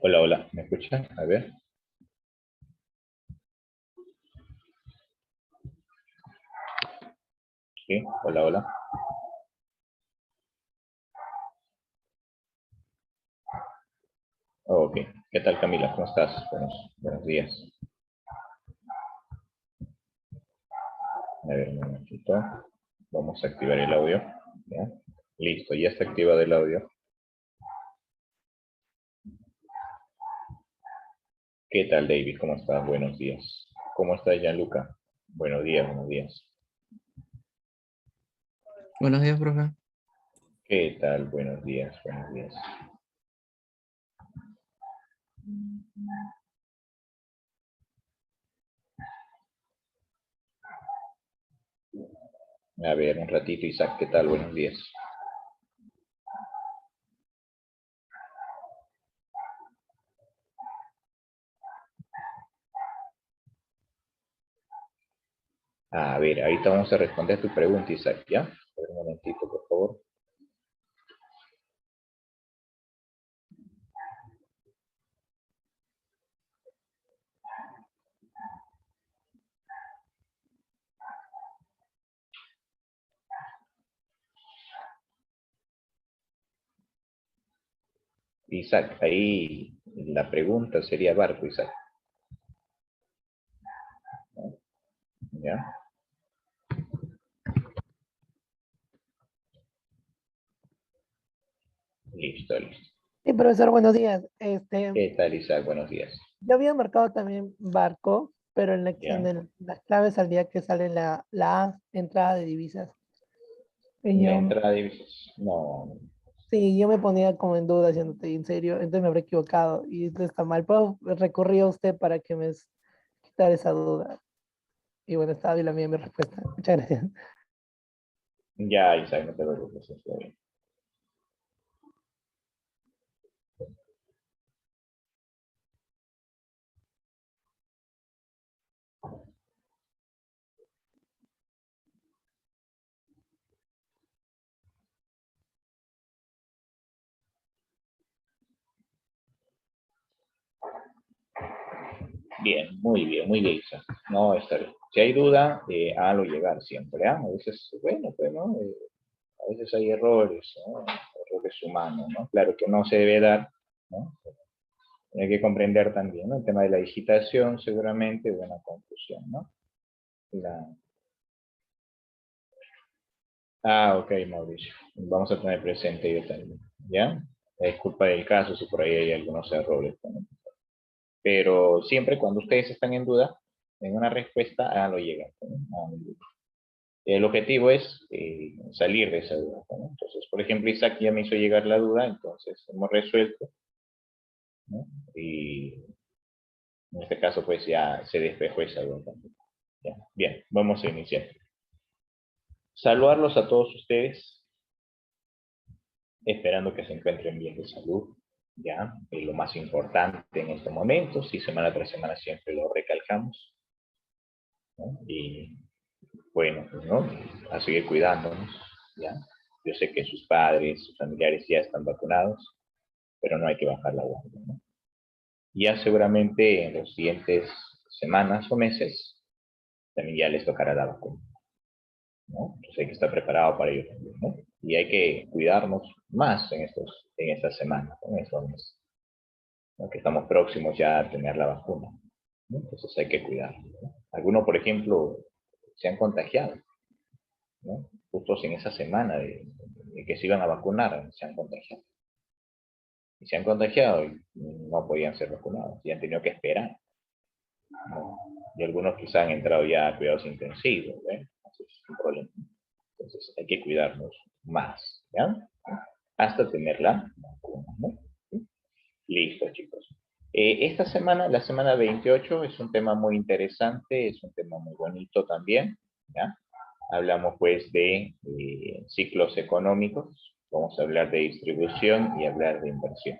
Hola, hola, ¿me escuchan? A ver. Sí, hola, hola. Ok, ¿qué tal Camila? ¿Cómo estás? Buenos días. A ver, un momentito. Vamos a activar el audio. ¿Ya? Listo, ya está activado el audio. ¿Qué tal David? ¿Cómo estás? Buenos días. ¿Cómo está Gianluca? Buenos días, buenos días. Buenos días, profe. ¿Qué tal? Buenos días, buenos días. A ver, un ratito, Isaac, ¿qué tal? Buenos días. A ver, ahorita vamos a responder tu pregunta, Isaac, ¿ya? A ver, un momentito, por favor. Isaac, ahí la pregunta sería barco, Isaac. ¿Ya? Listo, listo. Sí, profesor, buenos días. ¿Qué tal, Isaac? Buenos días. Yo había marcado también barco, pero ¿Ya? las claves al día que sale la A, entrada de divisas. Y La yo, entrada de divisas. No. sí, yo me ponía como en duda, diciéndote en serio, entonces me habré equivocado y esto está mal. Puedo recurrir a usted para que quitar esa duda. Y bueno, estaba bien la mía mi respuesta. Muchas gracias. Ya, Isaac, no te preocupes, está bien. Bien, muy bien, Isaac. No, está bien. Si hay duda, hágalo llegar siempre, ¿ah? A veces, bueno, pues, ¿no? A veces hay errores, ¿no? Errores humanos, ¿no? Claro que no se debe dar, ¿no? Hay que comprender también, ¿no? El tema de la digitación, seguramente, buena confusión, ¿no? La... Ah, ok, Mauricio. Vamos a tener presente yo también, ¿ya? Es culpa del caso si por ahí hay algunos errores, ¿no? Pero siempre cuando ustedes están en duda, en una respuesta, háganlo llegar, ¿no? El objetivo es salir de esa duda, ¿no? Entonces, por ejemplo, Isaac ya me hizo llegar la duda, entonces hemos resuelto, ¿no? Y en este caso, pues ya se despejó esa duda también. ¿Ya? Bien, vamos a iniciar. Saludarlos a todos ustedes, esperando que se encuentren bien de salud, ¿ya? Es lo más importante en este momento, si semana tras semana siempre lo recalcamos, ¿no? Y bueno, pues, ¿no? A seguir cuidándonos, ¿ya? Yo sé que sus padres, sus familiares ya están vacunados, pero no hay que bajar la guardia, ¿no? Ya seguramente en los siguientes semanas o meses también ya les tocará la vacuna, ¿no? Entonces hay que estar preparado para ello también, ¿no? Y hay que cuidarnos más en estas semanas, en estos meses, ¿no? Que estamos próximos ya a tener la vacuna, ¿no? Entonces hay que cuidarnos, ¿no? Algunos, por ejemplo, se han contagiado, ¿no? Justo en esa semana de que se iban a vacunar, se han contagiado. Y se han contagiado y no podían ser vacunados, y han tenido que esperar, ¿no? Y algunos quizá han entrado ya a cuidados intensivos, ¿eh? Entonces es un problema. Entonces hay que cuidarnos más, ¿ya? Hasta tener la vacuna, ¿no? Listo, chicos. Esta semana, la semana 28, es un tema muy interesante, es un tema muy bonito también, ¿ya? Hablamos pues de ciclos económicos, vamos a hablar de distribución y hablar de inversión.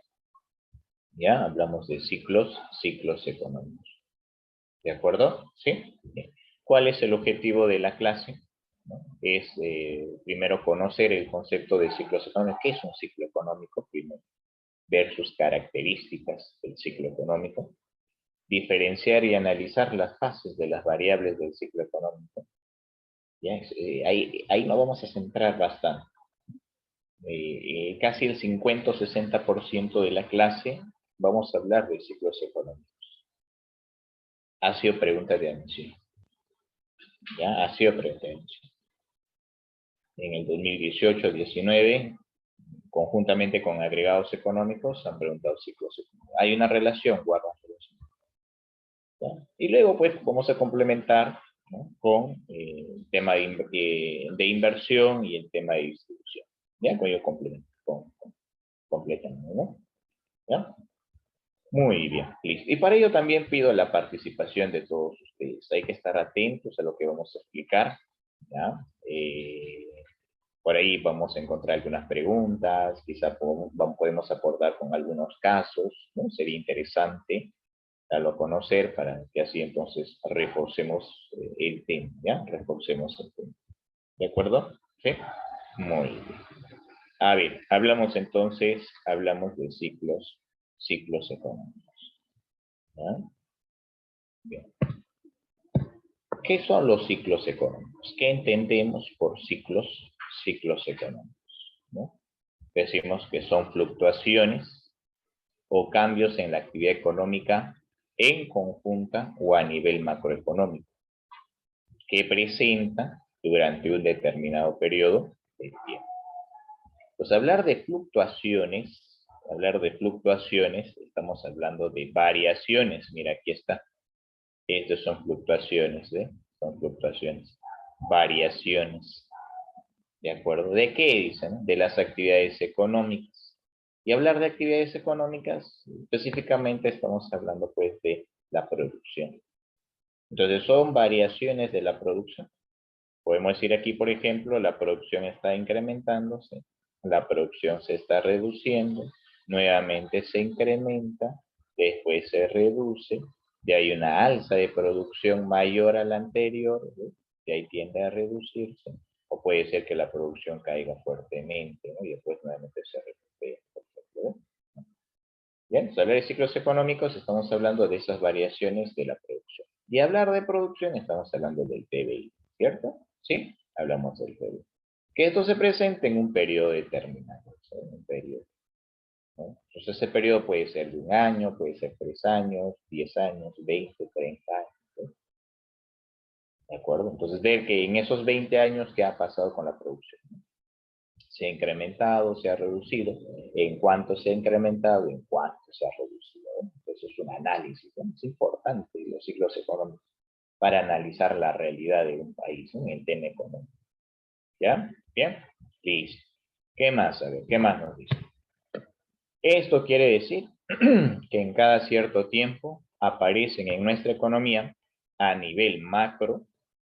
¿Ya? Hablamos de ciclos económicos. ¿De acuerdo? ¿Sí? Bien. ¿Cuál es el objetivo de la clase? ¿No? Es primero conocer el concepto de ciclos económicos. ¿Qué es un ciclo económico? Primero. ver sus características del ciclo económico, diferenciar y analizar las fases de las variables del ciclo económico. ¿Ya? Ahí nos vamos a centrar bastante. Casi el 50 o 60% de la clase vamos a hablar de ciclos económicos. Ha sido pregunta de admisión. ¿Ya? Ha sido pregunta de admisión. En el 2018-19, conjuntamente con agregados económicos, han preguntado ciclos económicos. Hay una relación, guardan relación. ¿Ya? Y luego, pues, vamos a complementar, ¿no?, con el tema de inversión y el tema de distribución. ¿Ya? Con ello completamente, ¿no? ¿Ya? Muy bien, listo. Y para ello también pido la participación de todos ustedes. Hay que estar atentos a lo que vamos a explicar, ¿ya? Por ahí vamos a encontrar algunas preguntas, quizá podemos aportar con algunos casos, ¿no? Sería interesante darlo a conocer para que así entonces reforcemos el tema, ¿ya? Reforcemos el tema. ¿De acuerdo? ¿Sí? Muy bien. A ver, hablamos de ciclos económicos. ¿Ya? Bien. ¿Qué son los ciclos económicos? ¿Qué entendemos por ciclos económicos? ¿No? Decimos que son fluctuaciones o cambios en la actividad económica en conjunta o a nivel macroeconómico, que presenta durante un determinado periodo de tiempo. Pues hablar de fluctuaciones, estamos hablando de variaciones. Mira, aquí está. Estas son fluctuaciones, ¿eh? Son fluctuaciones. Variaciones. ¿De acuerdo? ¿De qué dicen? De las actividades económicas. Y hablar de actividades económicas, específicamente estamos hablando pues de la producción. Entonces son variaciones de la producción. Podemos decir aquí, por ejemplo, la producción está incrementándose, la producción se está reduciendo, nuevamente se incrementa, después se reduce, de ahí una alza de producción mayor a la anterior, ¿sí? De ahí tiende a reducirse, o puede ser que la producción caiga fuertemente, ¿no? Y después nuevamente se recupera, por ejemplo, ¿no? Bien, al hablar de ciclos económicos estamos hablando de esas variaciones de la producción. Y hablar de producción estamos hablando del PBI, ¿cierto? ¿Sí? Hablamos del PBI. Que esto se presenta en un periodo determinado, ¿sí? En un periodo, ¿no? Entonces ese periodo puede ser de 1 año, puede ser 3 años, 10 años, 20, 30 años, ¿sí? ¿De acuerdo? Entonces ver que en esos 20 años, ¿qué ha pasado con la producción? ¿Se ha incrementado, se ha reducido? ¿En cuánto se ha incrementado? ¿En cuánto se ha reducido? Entonces es un análisis, ¿no? Es importante los ciclos económicos para analizar la realidad de un país, ¿no?, en el tema económico. ¿Ya? ¿Bien? Listo. ¿Qué más? A ver, ¿qué más nos dice? Esto quiere decir que en cada cierto tiempo aparecen en nuestra economía a nivel macro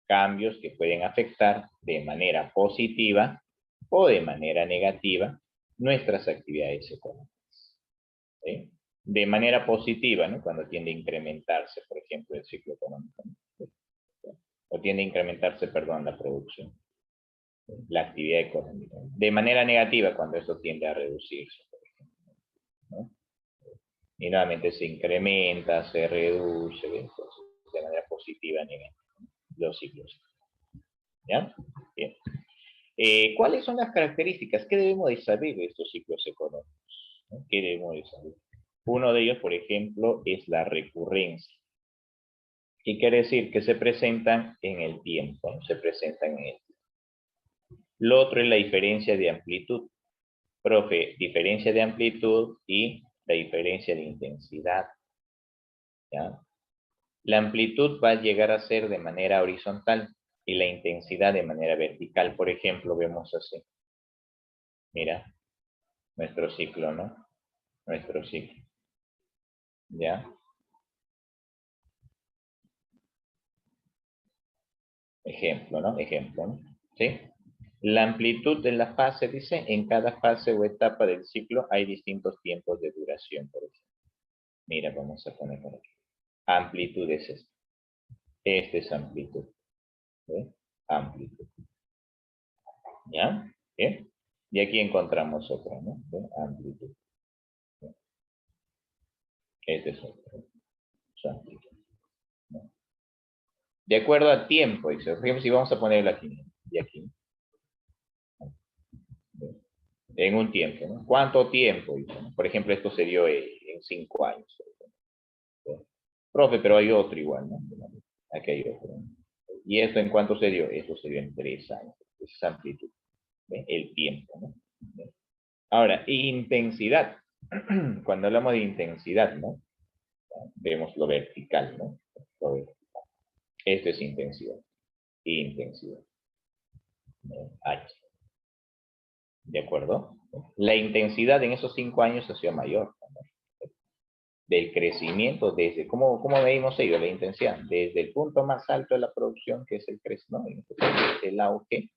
cambios que pueden afectar de manera positiva o de manera negativa nuestras actividades económicas. ¿Sí? De manera positiva, ¿no?, cuando tiende a incrementarse, por ejemplo, el ciclo económico, ¿no?, o tiende a incrementarse, perdón, la producción, la actividad económica. De manera negativa, cuando esto tiende a reducirse, por ejemplo, ¿no? Y nuevamente se incrementa, se reduce, entonces, de manera positiva, negativa, los ciclos. ¿Ya? Bien. ¿Cuáles son las características? ¿Qué debemos de saber de estos ciclos económicos? ¿No? ¿Qué debemos de saber? Uno de ellos, por ejemplo, es la recurrencia. ¿Qué quiere decir? Que se presentan en el tiempo, ¿no? Se presentan en el tiempo. Lo otro es la diferencia de amplitud. Profe, diferencia de amplitud y la diferencia de intensidad. ¿Ya? La amplitud va a llegar a ser de manera horizontal y la intensidad de manera vertical. Por ejemplo, vemos así. Mira, nuestro ciclo, ¿no? Nuestro ciclo. ¿Ya? Ejemplo, ¿no? Ejemplo, ¿no? ¿Sí? La amplitud de la fase, dice, en cada fase o etapa del ciclo hay distintos tiempos de duración, por ejemplo. Mira, vamos a poner por aquí. Amplitud es esta. Esta es amplitud. ¿Sí? Amplitud. ¿Ya? ¿Bien? Y aquí encontramos otra, ¿no? ¿Sí? Amplitud. ¿Sí? Este es su amplitud, ¿no? De acuerdo a tiempo, dice, por ejemplo, si vamos a ponerlo aquí, y aquí, en un tiempo, ¿no? ¿Cuánto tiempo? Dice, ¿no? Por ejemplo, esto se dio en 5 años. ¿No? Profe, pero hay otro igual, ¿no? Aquí hay otro, ¿no? ¿Y esto en cuánto se dio? Esto se dio en 3 años. Esa es amplitud, ¿ve? El tiempo, ¿no? Ahora, intensidad. Cuando hablamos de intensidad, ¿no? Vemos lo vertical, ¿no? Lo vertical. Esto es intensidad. Intensidad. H. ¿De acuerdo? La intensidad en esos 5 años ha sido mayor, ¿no? Del crecimiento desde, ¿cómo medimos ello? La intensidad, desde el punto más alto de la producción, que es el crecimiento, ¿no? Desde el auge,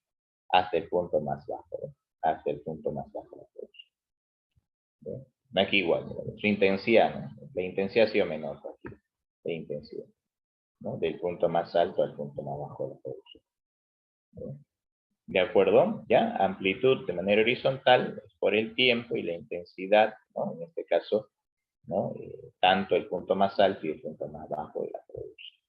hasta el punto más bajo, ¿no? Hasta el punto más bajo de la producción, ¿no? Aquí igual, ¿no? Su intensidad, ¿no? La intensidad ha sido menor aquí, la intensidad, ¿no? Del punto más alto al punto más bajo de la producción, ¿no? ¿De acuerdo? ¿Ya? Amplitud de manera horizontal es por el tiempo y la intensidad, ¿no? En este caso, ¿no? Tanto el punto más alto y el punto más bajo de la producción.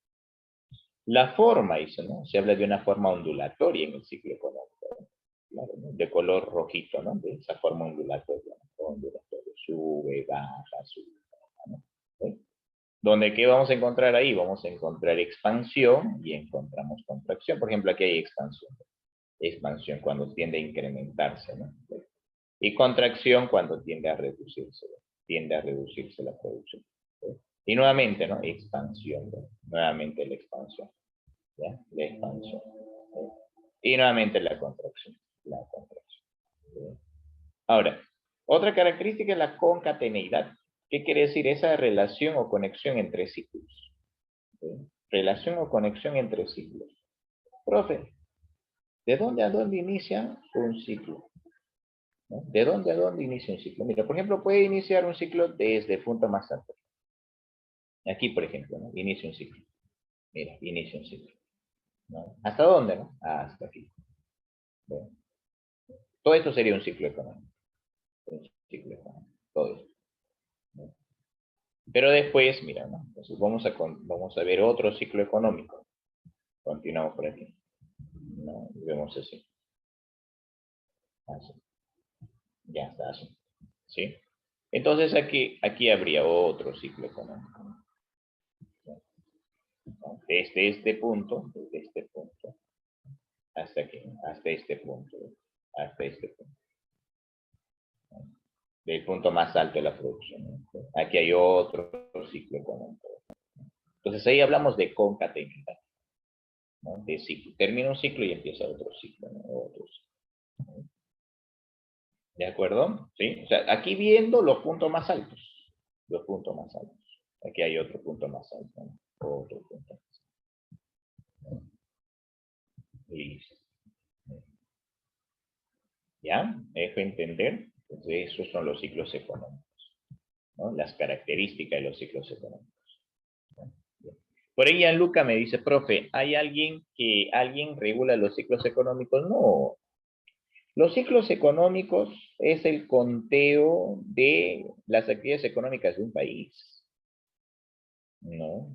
La forma, dice, ¿no? Se habla de una forma ondulatoria en el ciclo económico, ¿no? Claro, ¿no? De color rojito, ¿no? De esa forma ondulatoria, ¿no? Ondulatoria, sube, baja, sube, baja, ¿no? ¿Sí? ¿Dónde qué vamos a encontrar ahí? Vamos a encontrar expansión y encontramos contracción. Por ejemplo, aquí hay expansión. Expansión cuando tiende a incrementarse, ¿no? Y contracción cuando tiende a reducirse, ¿no? Tiende a reducirse la producción, ¿sí? Y nuevamente, ¿no? Expansión, ¿no? Nuevamente la expansión, ¿ya? La expansión, ¿sí? Y nuevamente la contracción, ¿sí? Ahora, otra característica es la concateneidad. ¿Qué quiere decir? Esa relación o conexión entre ciclos, ¿sí? Relación o conexión entre ciclos. Profe, ¿de dónde a dónde inicia un ciclo? ¿No? ¿De dónde a dónde inicia un ciclo? Mira, por ejemplo, puede iniciar un ciclo desde el punto más alto. Aquí, por ejemplo, ¿no? Inicia un ciclo. Mira, inicia un ciclo, ¿no? ¿Hasta dónde, no? Hasta aquí. ¿Ven? Todo esto sería un ciclo económico. Un ciclo económico. Todo esto, ¿no? Pero después, mira, ¿no? Entonces vamos a ver otro ciclo económico. Continuamos por aquí, ¿no? Y vemos así. Así. Ya está así. ¿Sí? Entonces aquí habría otro ciclo económico, ¿no? Desde este punto hasta aquí, hasta este punto, del punto más alto de la producción, ¿no? Aquí hay otro ciclo económico. Entonces ahí hablamos de concatenación, ¿no? De ciclo. Termina un ciclo y empieza otro ciclo, ¿no? Otro ciclo. ¿De acuerdo? ¿Sí? O sea, aquí viendo los puntos más altos. Los puntos más altos. Aquí hay otro punto más alto, ¿no? Otro punto más alto. Listo. ¿Ya? ¿Me dejo entender? Entonces, esos son los ciclos económicos, ¿no? Las características de los ciclos económicos. Por ahí Luca me dice, profe, ¿hay alguien regula los ciclos económicos? No. Los ciclos económicos es el conteo de las actividades económicas de un país, ¿no?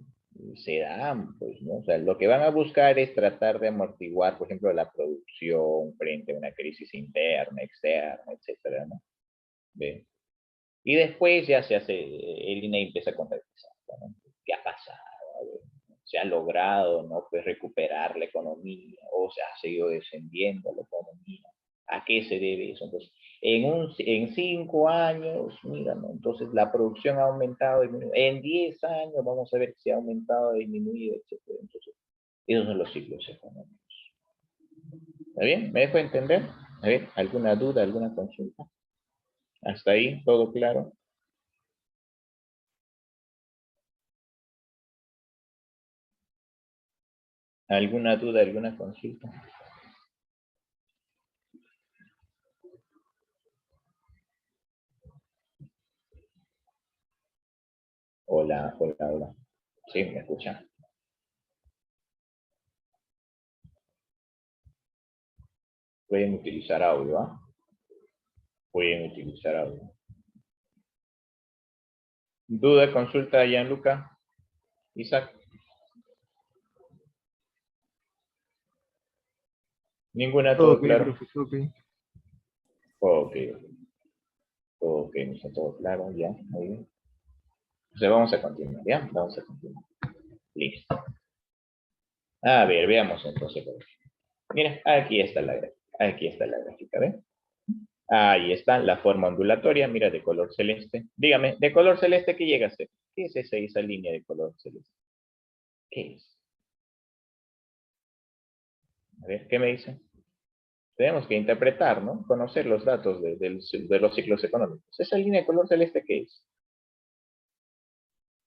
Se dan, pues, ¿no? O sea, lo que van a buscar es tratar de amortiguar, por ejemplo, la producción frente a una crisis interna, externa, etcétera, ¿no? ¿Ve? Y después ya se hace, el INE empieza a contabilizar, ¿no? ¿Qué ha pasado? Se ha logrado, ¿no? Pues recuperar la economía, o se ha seguido descendiendo la economía. ¿A qué se debe eso? Entonces, en 5 años, mira, ¿no? Entonces la producción ha aumentado, disminuido. En 10 años vamos a ver si ha aumentado, disminuido, etc. Entonces, esos son los ciclos económicos. ¿Está bien? ¿Me dejo entender? A ver, ¿alguna duda, alguna consulta? ¿Hasta ahí? ¿Todo claro? ¿Alguna duda, alguna consulta? Hola, hola, hola. Sí, me escuchan. Pueden utilizar audio, ¿ah? Pueden utilizar audio. ¿Duda, consulta, Gianluca? Isaac. ¿Ninguna? ¿Todo Ok, claro? profe, ok. Ok. Ok, está todo claro, ya, muy bien. Entonces vamos a continuar, ¿ya? Vamos a continuar. Listo. A ver, veamos entonces. Mira, aquí está la gráfica. Aquí está la gráfica, ¿ven? Ahí está la forma ondulatoria, mira, de color celeste. Dígame, ¿de color celeste qué llega a ser? ¿Qué es esa línea de color celeste? ¿Qué es? A ver, ¿qué me dicen? Tenemos que interpretar, ¿no? Conocer los datos de los ciclos económicos. ¿Esa línea de color celeste qué es?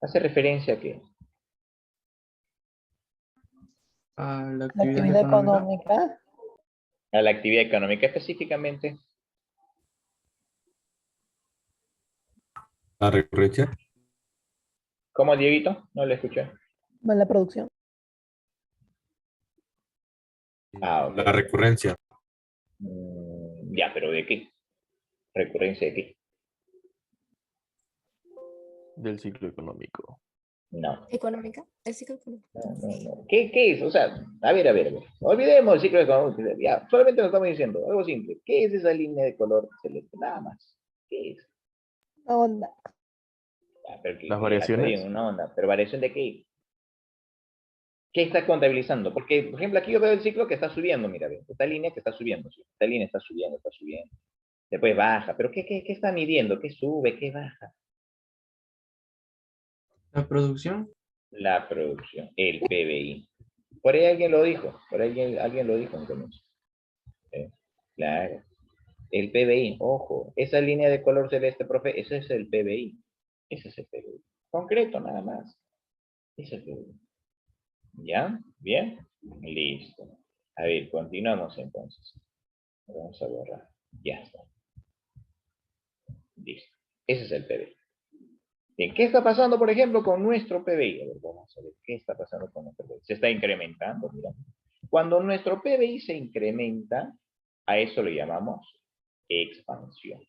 ¿Hace referencia a qué? A la La actividad actividad económica. económica, A la actividad económica específicamente. La recurrencia. ¿Cómo, Dieguito? No le escuché. más la producción. Ah, ok. La recurrencia. Ya, pero ¿de qué? ¿Recurrencia de qué? Del ciclo económico. No. Económica, el ciclo económico. No. ¿Qué es? O sea, a ver. Olvidemos el ciclo económico. Ya, solamente nos estamos diciendo algo simple. ¿Qué es esa línea de color celeste? Nada más. ¿Qué es? La onda. Ya, pero Las está variaciones. bien, una onda. ¿Pero variación de qué? ¿Qué está contabilizando? Porque, por ejemplo, aquí yo veo el ciclo que está subiendo, mira, ve, esta línea que está subiendo, ¿sí? Esta línea está subiendo. Después baja, pero ¿qué está midiendo? ¿Qué sube? ¿Qué baja? La producción. La producción, el PBI. Por ahí alguien lo dijo, alguien lo dijo en comienzo. Claro, el PBI, ojo, esa línea de color celeste, profe, ese es el PBI. Ese es el PBI. Concreto, nada más. Ese es el PBI. ¿Ya? ¿Bien? Listo. A ver, continuamos entonces. Vamos a borrar. Ya está. Listo. Ese es el PBI. Bien, ¿qué está pasando, por ejemplo, con nuestro PBI? A ver, vamos a ver qué está pasando con nuestro PBI. Se está incrementando, mira. Cuando nuestro PBI se incrementa, a eso le llamamos expansión.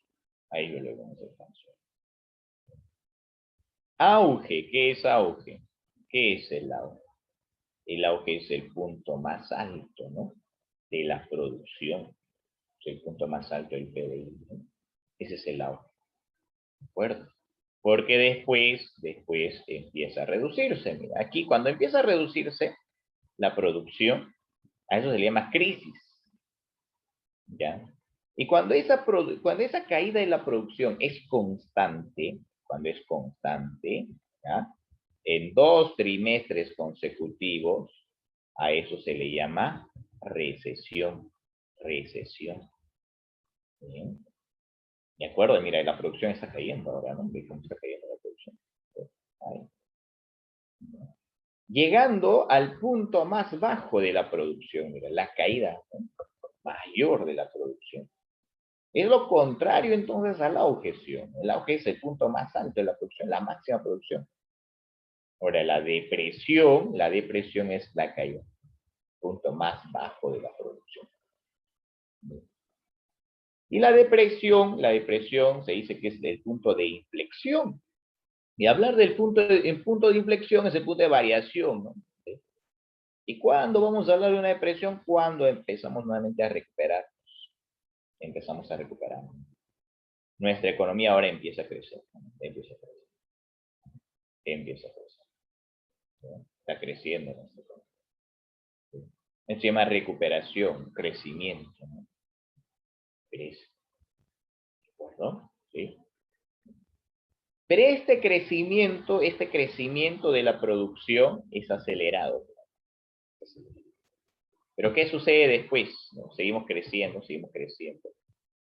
A ello le llamamos expansión. Auge, ¿qué es auge? ¿Qué es el auge? El auge es el punto más alto, ¿no? De la producción. Es el punto más alto del PBI, ¿no? Ese es el auge. ¿De acuerdo? Porque después empieza a reducirse. Mira, aquí cuando empieza a reducirse la producción, a eso se le llama crisis. ¿Ya? Y cuando esa caída de la producción es constante, cuando es constante, ¿ya? En 2 trimestres consecutivos, a eso se le llama recesión. Recesión. ¿Bien? ¿De acuerdo? Mira, la producción está cayendo ahora, ¿no? ¿Ve cómo está cayendo la producción? Ahí. Llegando al punto más bajo de la producción, mira, la caída, ¿no? Mayor de la producción. Es lo contrario entonces a la objeción. El auge es el punto más alto de la producción, la máxima producción. Ahora, la depresión es la caída, punto más bajo de la producción. Y la depresión se dice que es el punto de inflexión. Y hablar del punto de inflexión es el punto de variación, ¿no? ¿Y cuándo vamos a hablar de una depresión? Cuando empezamos nuevamente a recuperar. Empezamos a recuperar. Nuestra economía ahora empieza a crecer. Empieza a crecer. Empieza a crecer. ¿Sí? Está creciendo nuestra economía. ¿Sí? Se llama recuperación, crecimiento, ¿no? Crece. ¿De acuerdo? ¿Sí? Pero este crecimiento de la producción es acelerado. Pero ¿qué sucede después? ¿No? Seguimos creciendo.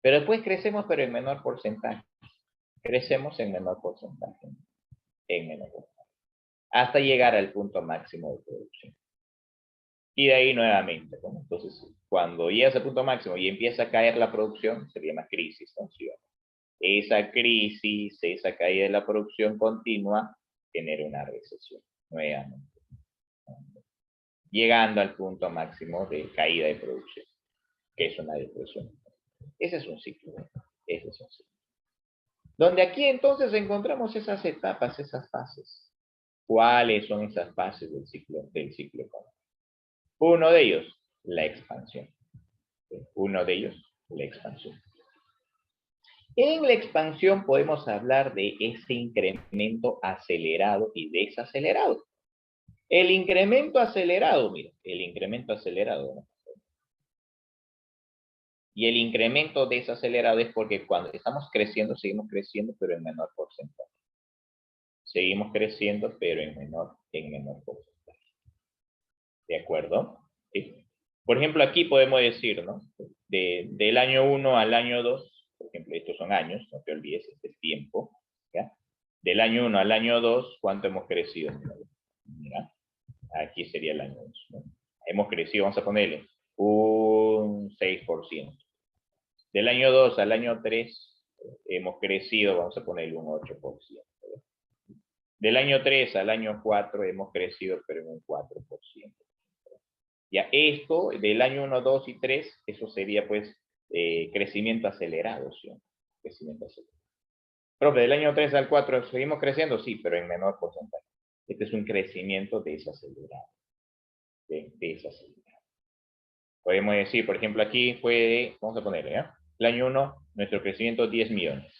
Pero después crecemos, pero en menor porcentaje. Crecemos en menor porcentaje. Hasta llegar al punto máximo de producción. Y de ahí nuevamente, ¿no? Entonces, cuando llegas al punto máximo y empieza a caer la producción, se llama crisis, ¿no? Esa crisis, esa caída de la producción continua, genera una recesión, nuevamente. Llegando al punto máximo de caída de producción, que es una depresión. Ese es un ciclo. Ese es un ciclo. Donde aquí entonces encontramos esas etapas, esas fases. ¿Cuáles son esas fases del ciclo económico? Uno de ellos, la expansión. Uno de ellos, la expansión. En la expansión podemos hablar de ese incremento acelerado y desacelerado. El incremento acelerado, mira, el incremento acelerado, ¿no? Y el incremento desacelerado es porque cuando estamos creciendo, seguimos creciendo, pero en menor porcentaje. Seguimos creciendo, pero en menor porcentaje. ¿De acuerdo? ¿Sí? Por ejemplo, aquí podemos decir, ¿no? Del año 1 al año 2, por ejemplo, estos son años, no te olvides, este es tiempo, ¿ya? Del año 1 al año 2, ¿cuánto hemos crecido? Mira, aquí sería el año 2, ¿no? Hemos crecido, vamos a ponerle, un 6%. Del año 2 al año 3, hemos crecido, vamos a ponerle un 8%. Del año 3 al año 4, hemos crecido, pero en un 4%. Ya esto, del año 1, 2 y 3, eso sería pues crecimiento acelerado, ¿sí? Crecimiento acelerado. Profe, del año 3 al 4 seguimos creciendo, sí, pero en menor porcentaje. Este es un crecimiento desacelerado. Desacelerado. Podemos decir, por ejemplo, aquí fue, vamos a ponerle, ¿ya? El año 1, nuestro crecimiento 10 millones.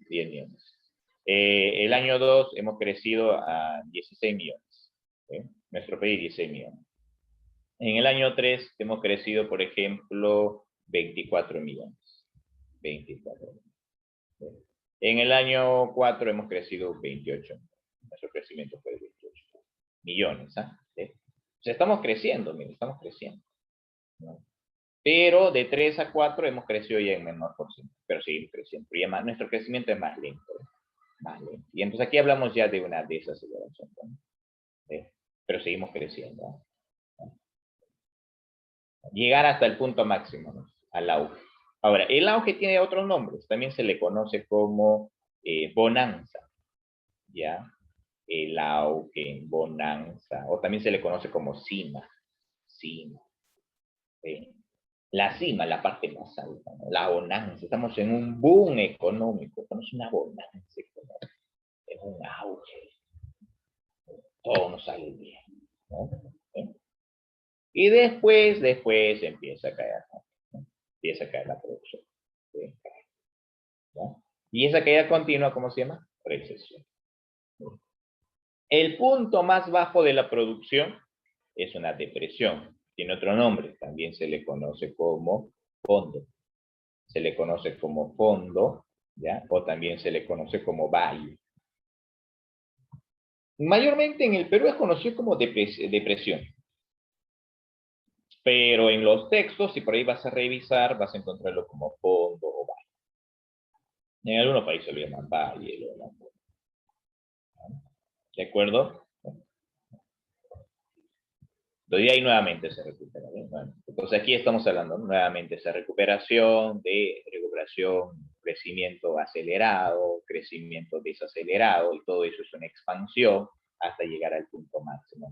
10 millones. El año 2 hemos crecido a 16 millones. ¿Sí? Nuestro PIB 16 millones. En el año 3 hemos crecido, por ejemplo, 24 millones. 24 millones. En el año 4 hemos crecido 28. Nuestro crecimiento fue de 28 millones. ¿Ah? ¿Sí? O sea, estamos creciendo, mire, estamos creciendo, ¿no? Pero de 3 a 4 hemos crecido ya en menor porcentaje, pero seguimos creciendo. Y además, nuestro crecimiento es más lento. Más lento. Y entonces aquí hablamos ya de una desaceleración, ¿no? ¿Sí? Pero seguimos creciendo, ¿no? Llegar hasta el punto máximo, ¿no? Al auge. Ahora, el auge tiene otros nombres. También se le conoce como bonanza, ¿ya? El auge, bonanza, o también se le conoce como cima. Cima. La cima, la parte más alta, ¿no? La bonanza. Estamos en un boom económico. Estamos en una bonanza económica. Es un auge. Todo nos sale bien, ¿no? ¿Sí? Y después empieza a caer, ¿no? Empieza a caer la producción. ¿Sí? ¿No? Y esa caída continua, ¿cómo se llama? Recesión. El punto más bajo de la producción es una depresión. Tiene otro nombre, también se le conoce como fondo. Se le conoce como fondo, ¿ya? O también se le conoce como valle. Mayormente en el Perú es conocido como depresión. Pero en los textos, si por ahí vas a revisar, vas a encontrarlo como fondo o valle. En algunos países lo llaman valle, lo llaman fondo. ¿De acuerdo? Y ahí nuevamente se recupera. Bueno, entonces aquí estamos hablando nuevamente de esa recuperación, crecimiento acelerado, crecimiento desacelerado, y todo eso es una expansión hasta llegar al punto máximo.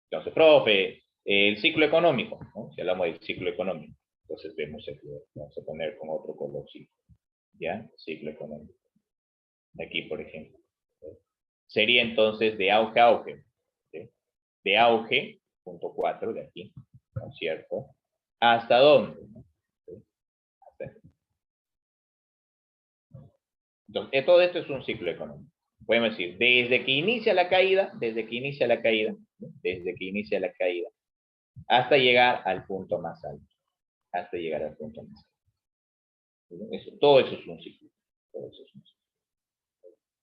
Entonces, profe, el ciclo económico, ¿no? Si hablamos del ciclo económico, entonces vemos aquí, vamos a poner con otro colorcito, ¿ya? Ciclo económico. Aquí, por ejemplo. Sería entonces de auge a auge, ¿sí? De auge, punto 4 de aquí, ¿no es cierto? ¿Hasta dónde? ¿Sí? Hasta aquí. Entonces, todo esto es un ciclo económico. Podemos decir, desde que inicia la caída, hasta llegar al punto más alto. Hasta llegar al punto más alto. Todo eso es un ciclo. Todo eso es un ciclo.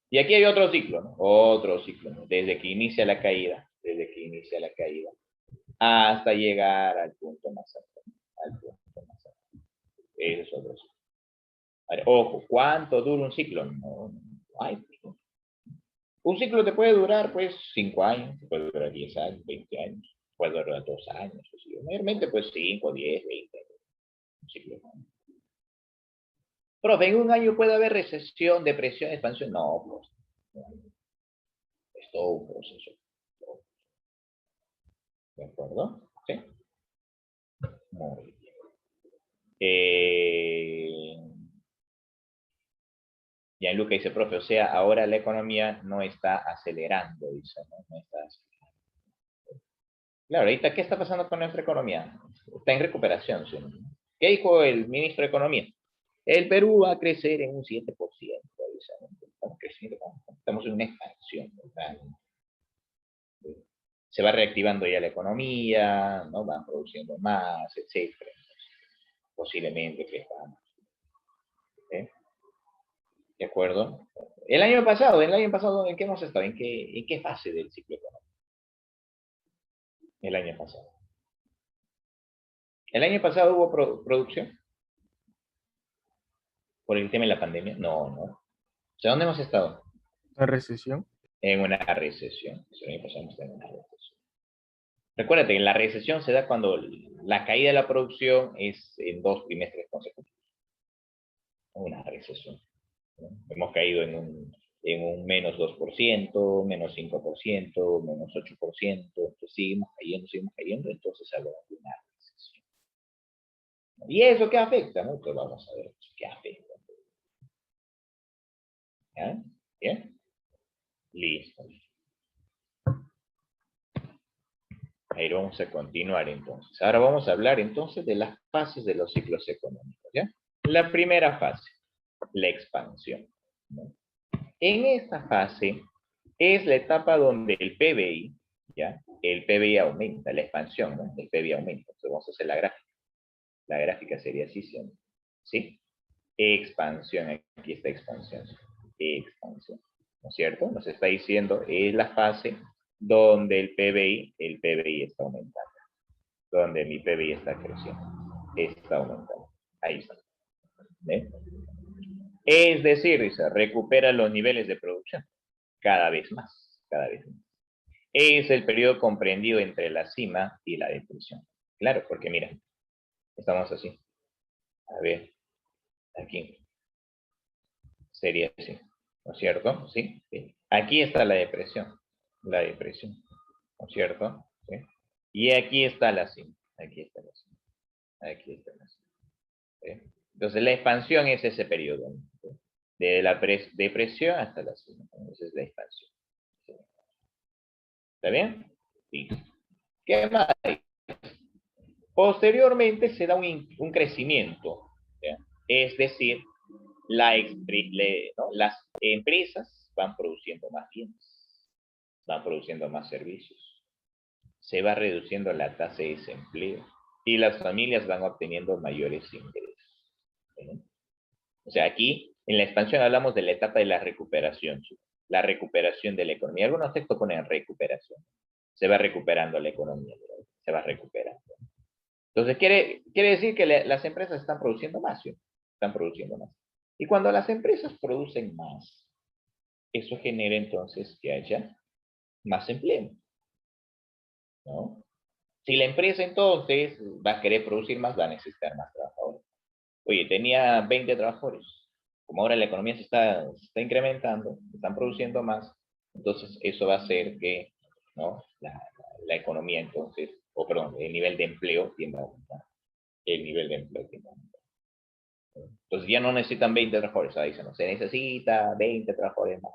Y aquí hay otro ciclo, ¿no? Otro ciclo, ¿no? Desde que inicia la caída, hasta llegar al punto más alto. Al punto más alto. Ese es otro ciclo. Ver, ojo, ¿cuánto dura un ciclo? No hay. Un ciclo te puede durar, pues, 5 años, puede durar 10 años, 20 años, puede durar 2 años. Así. Mayormente, pues, 5, 10, 20 años. Un ciclo, ¿no? Profe, en un año puede haber recesión, depresión, expansión. No, pues, es todo un proceso. ¿De acuerdo? ¿Sí? Muy bien. Gianluca dice, profe, o sea, ahora la economía no está acelerando, dice, ¿no? No está acelerando. Claro, ahorita, ¿qué está pasando con nuestra economía? Está en recuperación, ¿sí? ¿Qué dijo el ministro de Economía? El Perú va a crecer en un 7%, dice, ¿no? Estamos creciendo, estamos en una expansión, ¿verdad? Se va reactivando ya la economía, ¿no? Van produciendo más, etcétera. Posiblemente crezcamos. ¿Eh? ¿De acuerdo? El año pasado, ¿en qué hemos estado? ¿En qué fase del ciclo económico? El año pasado. ¿El año pasado hubo producción? ¿Por el tema de la pandemia? No, no. O sea, ¿dónde hemos estado? La recesión. En una recesión. El año pasado hemos estado en una recesión. Recuérdate, en la recesión se da cuando la caída de la producción es en 2 trimestres consecutivos. Una recesión. ¿No? Hemos caído en un menos 2%, menos 5%, menos 8%, entonces seguimos cayendo, entonces hablamos de una recesión. ¿Y eso qué afecta? ¿No? Pues vamos a ver qué afecta. ¿Ya? ¿Bien? Listo. Ahí vamos a continuar entonces. Ahora vamos a hablar entonces de las fases de los ciclos económicos. ¿Ya? La primera fase, la expansión. ¿No? En esta fase es la etapa donde el PBI, ¿ya? El PBI aumenta, la expansión, ¿no? El PBI aumenta. Entonces vamos a hacer la gráfica. La gráfica sería así siempre. ¿Sí? Expansión, aquí está expansión. Expansión. ¿No es cierto? Nos está diciendo, es la fase donde el PBI está aumentando. Donde mi PBI está creciendo. Está aumentando. Ahí está. ¿Ve? Es decir, dice, recupera los niveles de producción. Cada vez más. Cada vez más. Es el periodo comprendido entre la cima y la depresión. Claro, porque mira, estamos así. A ver, aquí. Sería así. ¿No es cierto? ¿Sí? Sí. Aquí está la depresión. La depresión. ¿No es cierto? ¿Sí? Y aquí está la cima. Aquí está la cima. Aquí está la cima. ¿Sí? Entonces la expansión es ese periodo. ¿Sí? De la depresión hasta la cima. Esa es la expansión. ¿Sí? ¿Está bien? Sí. ¿Qué más hay? Posteriormente se da un crecimiento. ¿Ya? Es decir, ¿no? Las empresas van produciendo más bienes, van produciendo más servicios, se va reduciendo la tasa de desempleo y las familias van obteniendo mayores ingresos. ¿Sí? O sea, aquí en la expansión hablamos de la etapa de la recuperación de la economía. Algunos textos ponen recuperación. Se va recuperando la economía, se va recuperando. Entonces, quiere decir que las empresas están produciendo más, ¿sí? Están produciendo más. Y cuando las empresas producen más, eso genera entonces que haya más empleo, ¿no? Si la empresa entonces va a querer producir más, va a necesitar más trabajadores. Oye, tenía 20 trabajadores. Como ahora la economía se está incrementando, están produciendo más, entonces eso va a hacer que, ¿no? la economía entonces, o perdón, el nivel de empleo tienda a aumentar. El nivel de empleo tienda a aumentar. Entonces ya no necesitan 20 trabajadores, ahí se necesita 20 trabajadores más.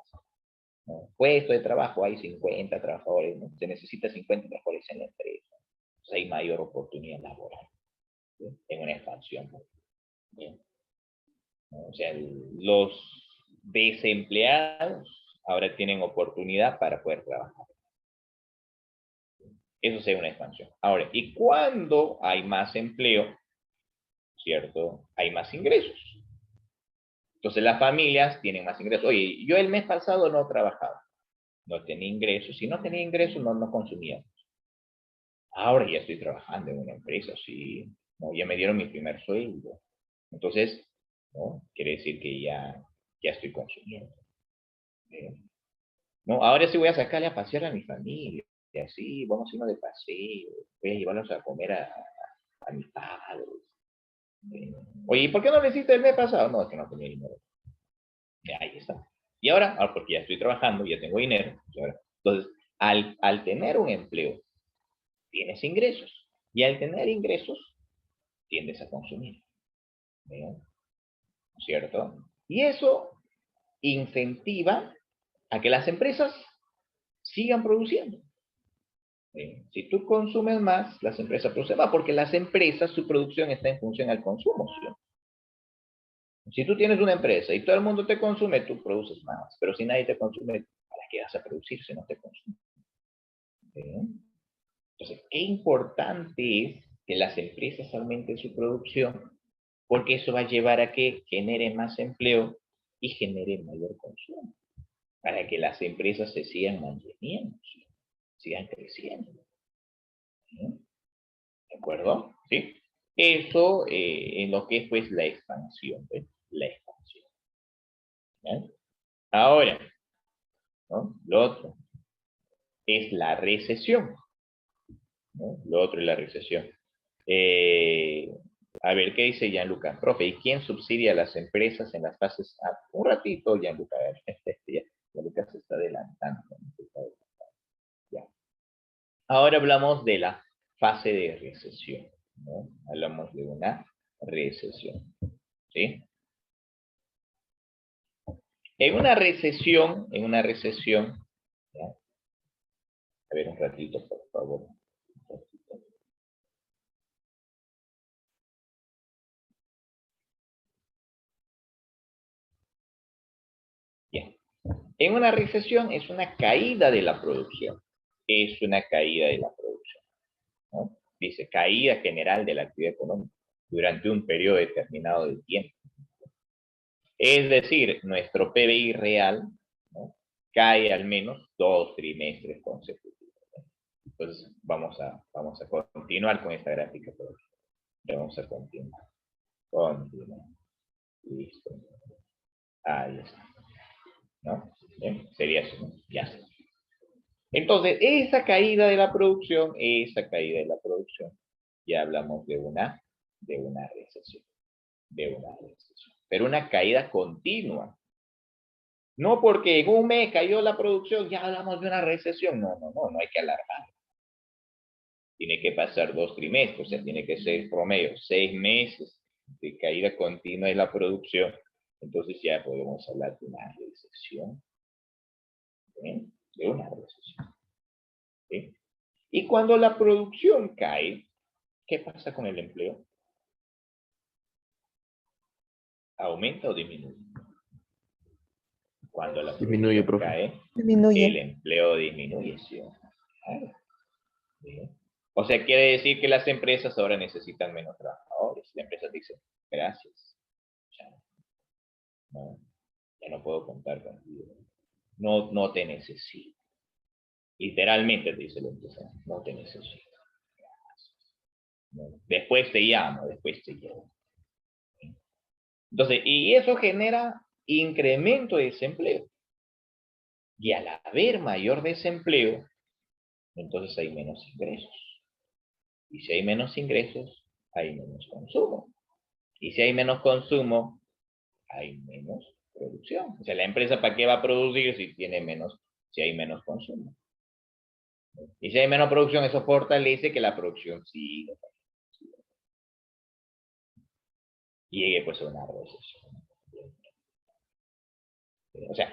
¿No? Puesto de trabajo hay 50 trabajadores, ¿no? Se necesita 50 trabajadores en la empresa. Entonces hay mayor oportunidad laboral, ¿sí? En una expansión. ¿Sí? ¿No? O sea, los desempleados ahora tienen oportunidad para poder trabajar. Eso sería una expansión. Ahora, ¿y cuando hay más empleo? ¿Cierto? Hay más ingresos. Entonces las familias tienen más ingresos. Oye, yo el mes pasado no trabajaba, no tenía ingresos. Si no tenía ingresos, no consumía. Ahora ya estoy trabajando en una empresa, sí, ¿no? Ya me dieron mi primer sueldo. Entonces, ¿no? Quiere decir que ya estoy consumiendo. ¿No? Ahora sí voy a sacarle a pasear a mi familia. Y así, vamos a irnos de paseo. Voy a llevarlos a comer a mis padres. Oye, ¿y por qué no lo hiciste el mes pasado? No, es que no tenía dinero. Ahí está. Y ahora, porque ya estoy trabajando, ya tengo dinero. Entonces, al tener un empleo, tienes ingresos. Y al tener ingresos, tiendes a consumir. ¿No? ¿Cierto? Y eso incentiva a que las empresas sigan produciendo. Si tú consumes más, las empresas producen más, porque las empresas, su producción está en función al consumo, ¿sí? Si tú tienes una empresa y todo el mundo te consume, tú produces más. Pero si nadie te consume, ¿para qué vas a producir si no te consume? Entonces, qué importante es que las empresas aumenten su producción, porque eso va a llevar a que genere más empleo y genere mayor consumo, para que las empresas se sigan manteniendo, sigan creciendo. ¿De acuerdo? ¿Sí? Eso en lo que es pues la expansión, ¿ves? La expansión. ¿Bien? Ahora, ¿no? Lo otro es la recesión, ¿no? Lo otro es la recesión. A ver, ¿qué dice Gianluca? Profe, ¿y quién subsidia a las empresas en las fases? Un ratito, Gianluca, a ver, Gianluca se está adelantando. Ya. Ahora hablamos de la fase de recesión, ¿no? Hablamos de una recesión, ¿sí? En una recesión, ¿ya? A ver, un ratito, por favor. Bien. En una recesión es una caída de la producción. Es una caída de la producción, ¿no? Dice, caída general de la actividad económica durante un periodo determinado de tiempo. Es decir, nuestro PBI real, ¿no?, cae al menos 2 trimestres consecutivos. Entonces, vamos a continuar con esta gráfica. Vamos a continuar. Listo. Ahí está. ¿No? ¿Bien? Sería eso, ¿no? Ya está. Entonces, esa caída de la producción, ya hablamos de una recesión. Pero una caída continua. No porque en un mes cayó la producción, ya hablamos de una recesión. No hay que alarmar. Tiene que pasar 2 trimestres, o sea, tiene que ser promedio 6 meses de caída continua de la producción. Entonces ya podemos hablar de una recesión. ¿Sí? De una recesión. ¿Sí? Y cuando la producción cae, ¿qué pasa con el empleo? ¿Aumenta o disminuye? Cuando la Disminuye, producción profe. cae, Disminuye. el empleo disminuye. ¿Sí? Claro. ¿Sí? O sea, quiere decir que las empresas ahora necesitan menos trabajadores. La empresa dice, gracias. Ya no puedo contar contigo. No te necesito. Literalmente te dice la empresa, no te necesito. No. Después te llamo. Entonces, y eso genera incremento de desempleo. Y al haber mayor desempleo, entonces hay menos ingresos. Y si hay menos ingresos, hay menos consumo. Y si hay menos consumo, hay menos producción. O sea, la empresa, ¿para qué va a producir si hay menos consumo? Y si hay menos producción, eso fortalece que la producción siga. Y llegue pues a una recesión. O sea,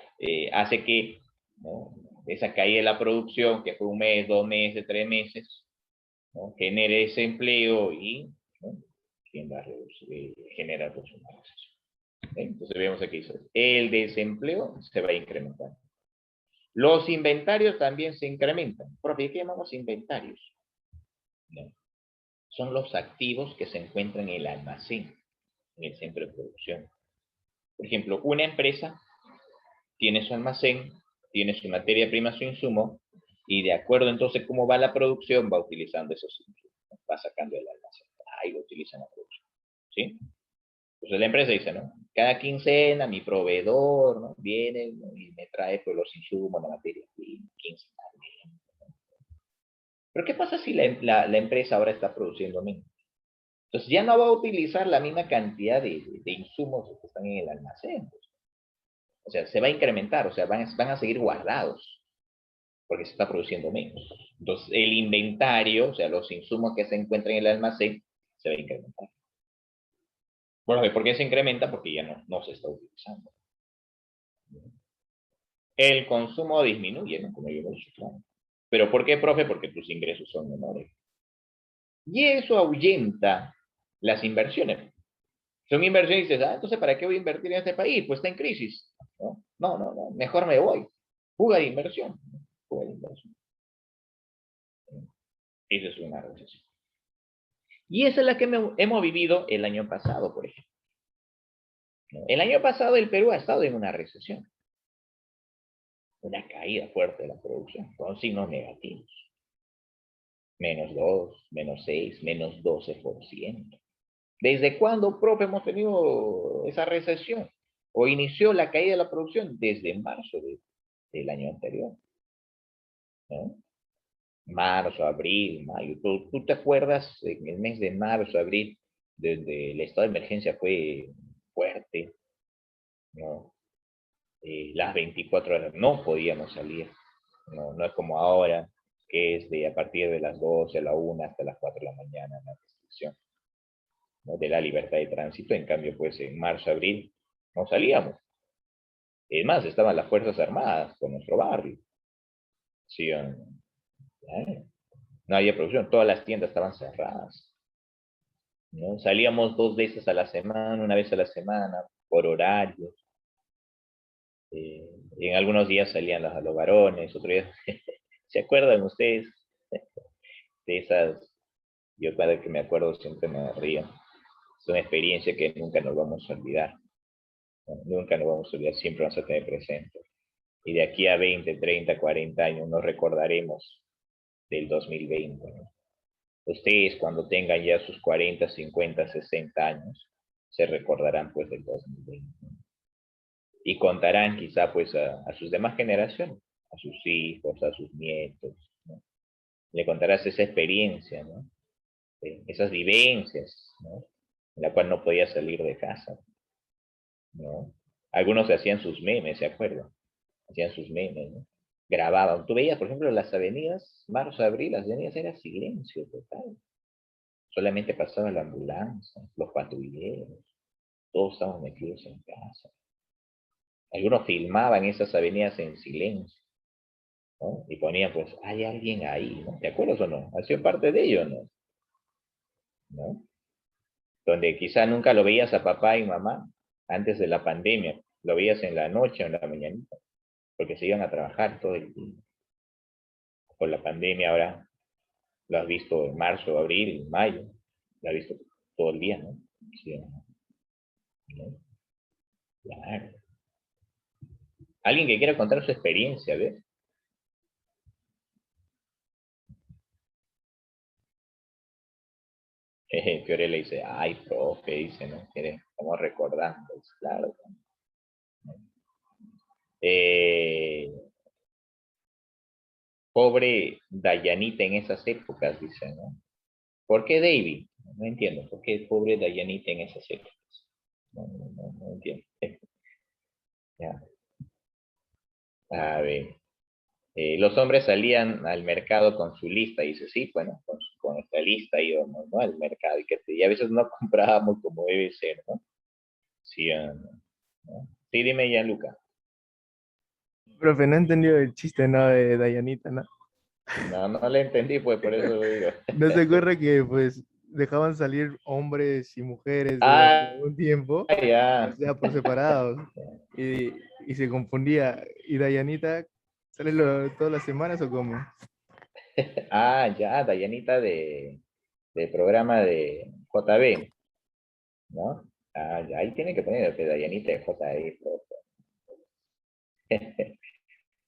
hace que, ¿no?, esa caída de la producción, que fue 1 mes, 2 meses, 3 meses, ¿no?, genere desempleo y, ¿no?, genera pues una recesión. Entonces vemos aquí, el desempleo se va a incrementar. Los inventarios también se incrementan. Profe, ¿qué llamamos inventarios? No. Son los activos que se encuentran en el almacén, en el centro de producción. Por ejemplo, una empresa tiene su almacén, tiene su materia prima, su insumo, y de acuerdo entonces cómo va la producción, va utilizando esos insumos, va sacando el almacén, ahí lo utiliza en la producción, ¿sí? Entonces la empresa dice, ¿no?, cada quincena mi proveedor, ¿no?, viene, ¿no?, y me trae pues los insumos, la materia prima, quincenalmente. Pero ¿qué pasa si la empresa ahora está produciendo menos? Entonces ya no va a utilizar la misma cantidad de insumos que están en el almacén. O sea, se va a incrementar, o sea, van a seguir guardados, porque se está produciendo menos. Entonces, el inventario, o sea, los insumos que se encuentran en el almacén, se va a incrementar. Bueno, ¿por qué se incrementa? Porque ya no se está utilizando. el consumo disminuye, ¿no? Como yo lo he dicho, claro. ¿Pero por qué, profe? Porque tus ingresos son menores. Y eso ahuyenta las inversiones. Son inversiones y dices, entonces, ¿para qué voy a invertir en este país? Pues está en crisis. No, mejor me voy. Fuga de inversión. Fuga de inversión. Esa es una recesión. Y esa es la que hemos vivido el año pasado, por ejemplo. El año pasado el Perú ha estado en una recesión. Una caída fuerte de la producción, con signos negativos. -2, -6, -12%. ¿Desde cuándo, profe, hemos tenido esa recesión? ¿O inició la caída de la producción? Desde marzo del año anterior, ¿no? Marzo, abril, mayo. ¿Tú te acuerdas en el mes de marzo, abril, desde el estado de emergencia fue fuerte, ¿no? Las 24 horas no podíamos salir, no es como ahora, que es a partir de las 12 a la 1 hasta las 4 de la mañana la restricción, ¿no? De la libertad de tránsito. En cambio, pues en marzo, abril no salíamos. Es más, estaban las Fuerzas Armadas por nuestro barrio. Sí, no había producción, todas las tiendas estaban cerradas, ¿no? Salíamos 2 veces a la semana, una vez a la semana, por horarios. En algunos días salían los varones, otros días, ¿se acuerdan ustedes de esas? Yo cada vez que me acuerdo siempre me río. Es una experiencia que nunca nos vamos a olvidar, ¿no? Nunca nos vamos a olvidar, siempre vamos a tener presente. Y de aquí a 20, 30, 40 años nos recordaremos del 2020, ¿no? Ustedes cuando tengan ya sus 40, 50, 60 años, se recordarán pues del 2020. Y contarán quizá pues a sus demás generaciones, a sus hijos, a sus nietos, ¿no? Le contarás esa experiencia, ¿no? Esas vivencias, ¿no? En la cual no podía salir de casa, ¿no? Algunos hacían sus memes, ¿se acuerdan? Hacían sus memes, ¿no? Grababan. Tú veías, por ejemplo, las avenidas, marzo, abril, las avenidas era silencio total. Solamente pasaba la ambulancia, los patrulleros, todos estaban metidos en casa. Algunos filmaban esas avenidas en silencio, ¿no? Y ponían, pues, hay alguien ahí, ¿no? ¿Te acuerdas o no? ¿Ha sido parte de ello, no? ¿No? Donde quizá nunca lo veías a papá y mamá antes de la pandemia, lo veías en la noche o en la mañanita, porque se iban a trabajar todo el día. Por la pandemia ahora lo has visto en marzo, abril, mayo, lo has visto todo el día, ¿no? Sí, ¿no? Claro. Alguien que quiera contar su experiencia, ¿ves? Fiorella dice, ay, profe, dice, ¿no? Estamos recordando, dice, claro. Eh, Pobre Dayanita en esas épocas, dice, ¿no? ¿Por qué David? No entiendo, ¿por qué pobre Dayanita en esas épocas? No entiendo. Ya. A ver, los hombres salían al mercado con su lista, dice, sí, bueno, con nuestra lista íbamos, ¿no? Al mercado, y a veces no comprábamos como debe ser, ¿no? Sí, ¿no? Sí, dime ya, Luca. Profe, no he entendido el chiste, ¿no? De Dayanita, ¿no? No le entendí, pues por eso lo digo. ¿No se acuerda que pues dejaban salir hombres y mujeres durante Ah, un tiempo, o ya. sea, por separados, y se confundía? ¿Y Dayanita sale todas las semanas o cómo? Ah, ya, Dayanita del programa de JB, ¿no? Ah, ya, ahí tiene que poner que Dayanita de JB.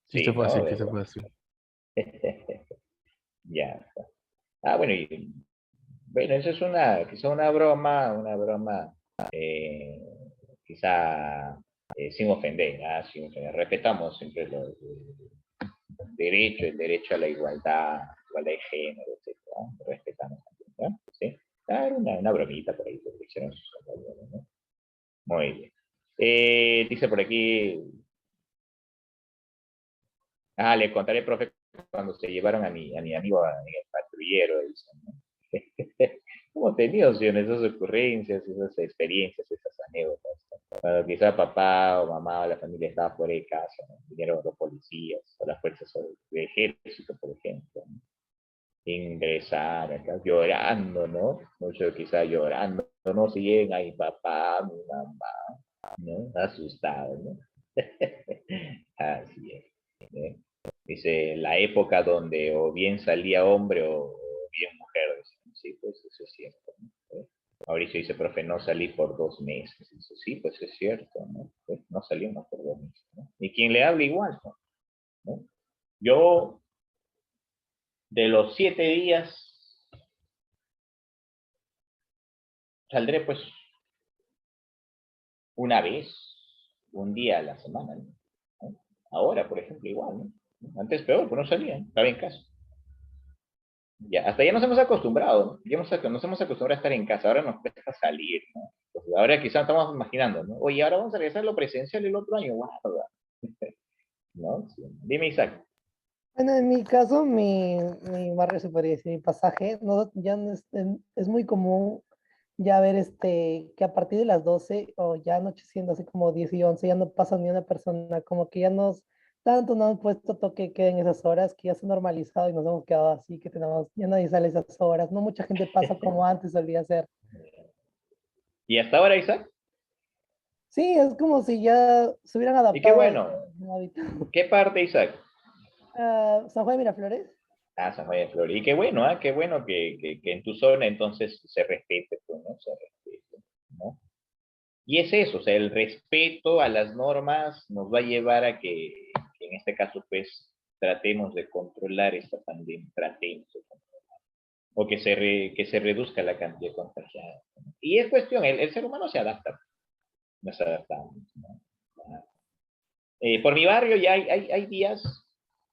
Chiste Sí, ¿no? fácil, chiste fácil. Ya. Ah, bueno, bueno, eso es quizá una broma, eh, quizá sin ofender, ¿ah? Sin ofender. Respetamos siempre los derechos, el derecho a la igualdad de género, etc. ¿No? Respetamos también, ¿no? ¿Sí? Ah, era una bromita por ahí, que hicieron sus compañeros, ¿no? Muy bien. Dice por aquí, le contaré, profe, cuando se llevaron a mi amigo en el patrullero, dice, ¿no? Hemos tenido, ¿sí? Esas ocurrencias, esas experiencias, esas anécdotas. Cuando quizá papá o mamá o la familia estaba fuera de casa, ¿no? Vinieron los policías o las fuerzas de ejército, por ejemplo, ¿no? Ingresaron acá llorando, ¿no? Muchos quizá llorando, no siguen ahí papá, mi mamá, ¿no? Asustados, ¿no? Así es. ¿eh? Dice, la época donde o bien salía hombre o bien mujer. Sí, pues eso es cierto. ¿no? Mauricio dice, profe, no salí por 2 meses. Dice, sí, pues es cierto, ¿no? Pues no salimos por 2 meses, ¿no? Y quien le habla igual, ¿no? Yo, de los 7 días, saldré pues una vez, un día a la semana, ¿no? Ahora, por ejemplo, igual, ¿no? Antes peor, pues no salía, ¿no? Estaba en casa. Ya, hasta ya nos hemos acostumbrado, ¿no? Nos hemos acostumbrado a estar en casa, ahora nos cuesta salir, ¿no? Pues ahora quizás estamos imaginando, ¿no? Oye, ahora vamos a regresar a lo presencial el otro año, guarda, ¿no? Sí. Dime, Isaac. Bueno, en mi caso, mi barrio se podría decir, mi pasaje, no, ya no es, es muy común ya ver que a partir de las 12 o ya anocheciendo así como 10 y 11 ya no pasa ni una persona, como que ya nos, tanto no han puesto toque de queda en esas horas que ya se ha normalizado y nos hemos quedado así, que tenemos, ya nadie sale a esas horas, no mucha gente pasa como antes solía ser. ¿Y hasta ahora, Isaac? Sí, es como si ya se hubieran Y qué adaptado a bueno. ese hábito. ¿Qué parte, Isaac? Ah, San Juan de Miraflores. Ah, San Juan de Flores. Y qué bueno, ¿ah? Qué bueno que en tu zona entonces se respete, pues, ¿no? Se respete, ¿no? Y es eso, o sea, el respeto a las normas nos va a llevar a que en este caso, pues, tratemos de controlar esta pandemia, tratemos de controlar, o que se reduzca la cantidad de contagiados. ¿no? Y es cuestión, el ser humano se adapta, nos adaptamos. ¿no? Por mi barrio ya hay días,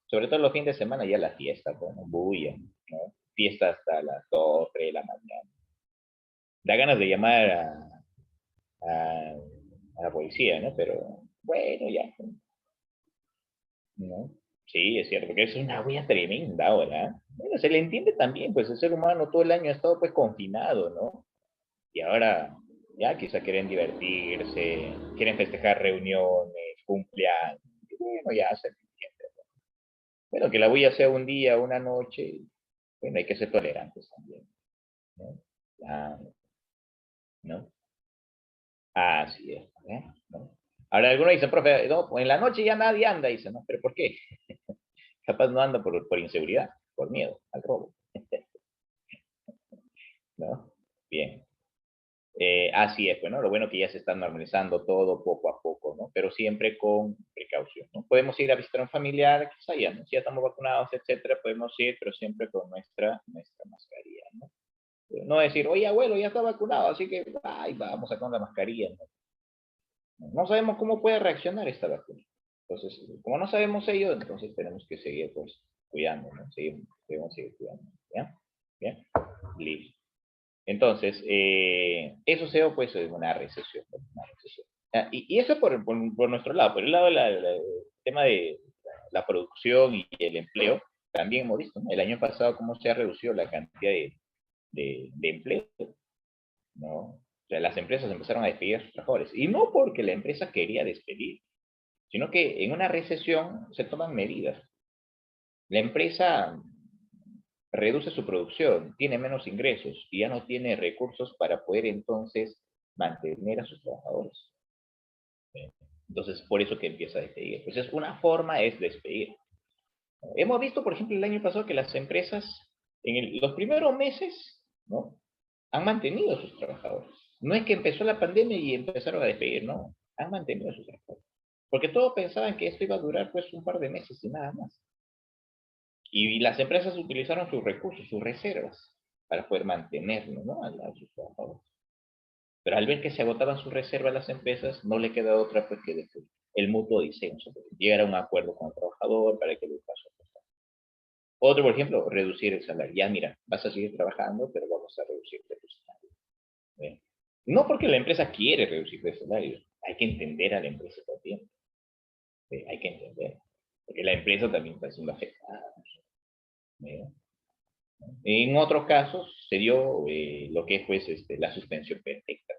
sobre todo los fines de semana, ya la fiesta, bueno, bulla, ¿no? Fiesta hasta las 2, 3 de la mañana. Da ganas de llamar a, a la policía, ¿no? Pero bueno, ya, ¿no? Sí, es cierto, que es una bulla tremenda ahora. Bueno, se le entiende también, pues el ser humano todo el año ha estado pues confinado, ¿no? Y ahora ya quizá quieren divertirse, quieren festejar reuniones, cumpleaños, y bueno, ya se entiende. Bueno, que la bulla sea un día, una noche, bueno, hay que ser tolerantes también, ¿no? Claro, ¿no? Así es, ¿eh? ¿no? Ahora algunos dicen, profe, no, en la noche ya nadie anda, dice, ¿no? ¿Pero por qué? Capaz no anda por inseguridad, por miedo al robo, ¿no? Bien. Así es, bueno, lo bueno que ya se está normalizando todo poco a poco, ¿no? Pero siempre con precaución, ¿no? Podemos ir a visitar a un familiar, quizá ya, ¿no? Si ya estamos vacunados, etcétera, podemos ir, pero siempre con nuestra mascarilla, ¿no? No decir, oye, abuelo, ya está vacunado, así que, ay, vamos a con la mascarilla, ¿no? No sabemos cómo puede reaccionar esta vacuna. Entonces, como no sabemos ello, entonces tenemos que seguir, pues, cuidando, ¿no? Debemos seguir cuidando, ¿ya? ¿Bien? Listo. Entonces, eso se dio pues en una recesión. Una recesión. Y eso por nuestro lado. Por el lado del tema de la producción y el empleo, también hemos visto, ¿no? El año pasado cómo se ha reducido la cantidad de empleo, ¿no? O sea, las empresas empezaron a despedir a sus trabajadores. Y no porque la empresa quería despedir, sino que en una recesión se toman medidas. La empresa reduce su producción, tiene menos ingresos y ya no tiene recursos para poder entonces mantener a sus trabajadores. Entonces, por eso que empieza a despedir. Pues es una forma es despedir. Hemos visto, por ejemplo, el año pasado que las empresas en los primeros meses, ¿no? Han mantenido a sus trabajadores. No es que empezó la pandemia y empezaron a despedir, no. Han mantenido a sus trabajadores. Porque todos pensaban que esto iba a durar pues un par de meses y nada más. Y las empresas utilizaron sus recursos, sus reservas, para poder mantenerlo, ¿no? A sus trabajadores. Pero al ver que se agotaban sus reservas las empresas, no le queda otra pues que el mutuo disenso, llegar a un acuerdo con el trabajador para que le pase. Otro, por ejemplo, reducir el salario. Ya, mira, vas a seguir trabajando, pero vamos a reducirte tu salario. ¿Ven? No porque la empresa quiere reducir el salario, hay que entender a la empresa también. ¿Ven? Hay que entender. Porque la empresa también está siendo afectada. ¿Ven? En otros casos se dio lo que es pues, la suspensión perfecta.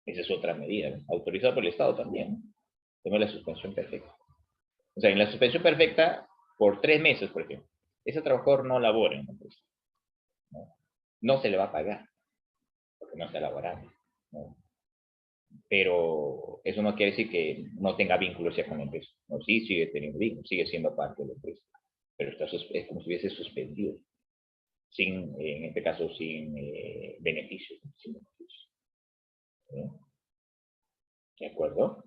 Esa es otra medida, ¿no? Autorizada por el Estado también, ¿no? Tenemos la suspensión perfecta. O sea, en la suspensión perfecta, por 3 meses, por ejemplo, ese trabajador no labora en la empresa, ¿no? No se le va a pagar, porque no está laborando, ¿no? Pero eso no quiere decir que no tenga vínculos ya con la empresa. No, sí sigue teniendo vínculos, sigue siendo parte de la empresa, pero está es como si hubiese suspendido, sin, en este caso, sin beneficios, sin beneficios. ¿No? ¿De acuerdo?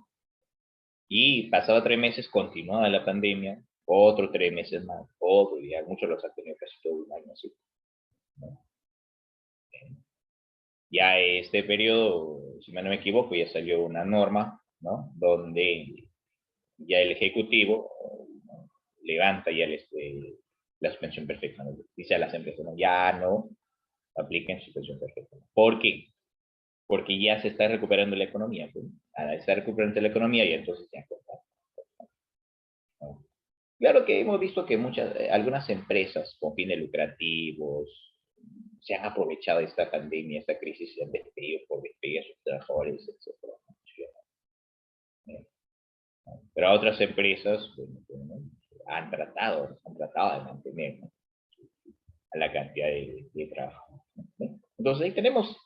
Y pasado 3 meses, continuaba la pandemia, otros 3 meses más, otro, ya muchos los han tenido casi todo un año así, ¿no? Ya este periodo, si no me equivoco, ya salió una norma, ¿no? Donde ya el Ejecutivo, ¿no?, levanta ya la suspensión perfecta, ¿no? Dice a las empresas, ¿no?, ya no apliquen suspensión perfecta. ¿Por qué? Porque ya se está recuperando la economía, pues. Al estar recuperando la economía y entonces ya, ¿no? Claro que hemos visto que algunas empresas con fines lucrativos se han aprovechado de esta pandemia, esta crisis, y han despedido por despedir a sus trabajadores, etc. Pero otras empresas, bueno, han tratado de mantener, ¿no?, a la cantidad de trabajo, ¿no? Entonces ahí tenemos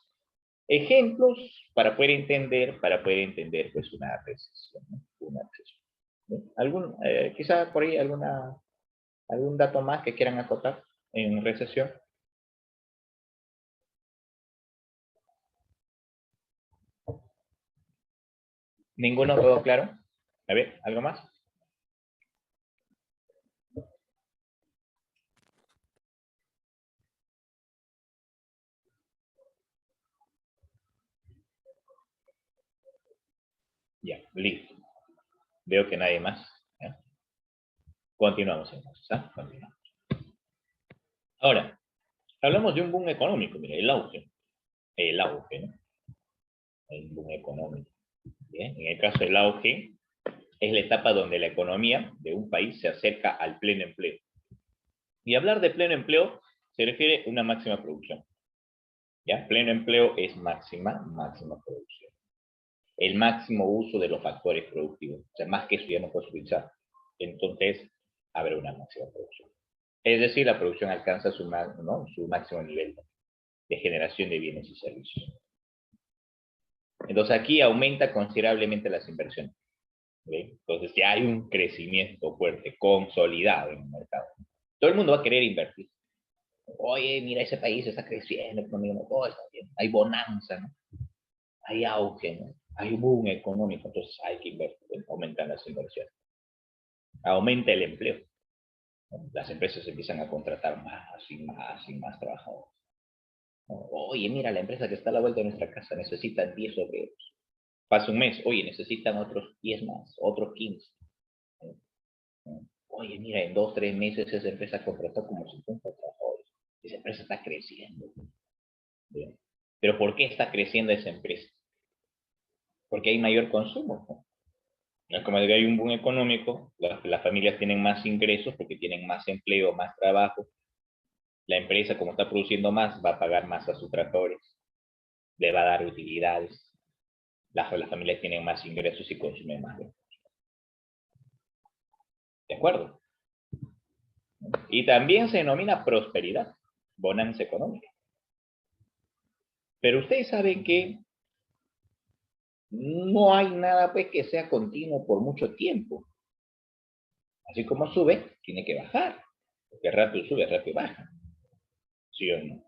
ejemplos para poder entender pues una recesión, ¿no? Una recesión, ¿no? Quizá por ahí algún dato más que quieran acotar en recesión. ¿Ninguno? ¿Todo claro? A ver, ¿algo más? Ya, listo. Veo que nadie más, ¿ya? Continuamos entonces, ¿ah? Continuamos. Ahora, hablamos de un boom económico, mira, el auge, ¿no? El boom económico. Bien, en el caso del auge, es la etapa donde la economía de un país se acerca al pleno empleo. Y hablar de pleno empleo se refiere a una máxima producción. ¿Ya? Pleno empleo es máxima producción. El máximo uso de los factores productivos. O sea, más que eso ya no puedes utilizar. Entonces, habrá una máxima producción. Es decir, la producción alcanza su máximo nivel de generación de bienes y servicios. Entonces, aquí aumenta considerablemente las inversiones. ¿Okay? Entonces, ya hay un crecimiento fuerte, consolidado en el mercado. Todo el mundo va a querer invertir. Oye, mira, ese país está creciendo, todo está bien. Hay bonanza, ¿no? Hay auge, ¿no? Hay un boom económico, entonces hay que invertir, aumentan las inversiones. Aumenta el empleo, ¿no? Las empresas empiezan a contratar más y más y más trabajadores, ¿no? Oye, mira, la empresa que está a la vuelta de nuestra casa necesita 10 obreros. Pasa un mes, oye, necesitan otros 10 más, otros 15. ¿No? Oye, mira, en 2, 3 meses esa empresa contrató como 50 trabajadores. Esa empresa está creciendo. ¿Bien? Pero ¿por qué está creciendo esa empresa? Porque hay mayor consumo, ¿no? Como hay un boom económico, las familias tienen más ingresos porque tienen más empleo, más trabajo. La empresa, como está produciendo más, va a pagar más a sus trabajadores, le va a dar utilidades. Las familias tienen más ingresos y consumen más. ¿De acuerdo? Y también se denomina prosperidad, bonanza económica. Pero ustedes saben que no hay nada pues que sea continuo por mucho tiempo. Así como sube, tiene que bajar. Porque rápido sube, rápido baja. ¿Sí o no?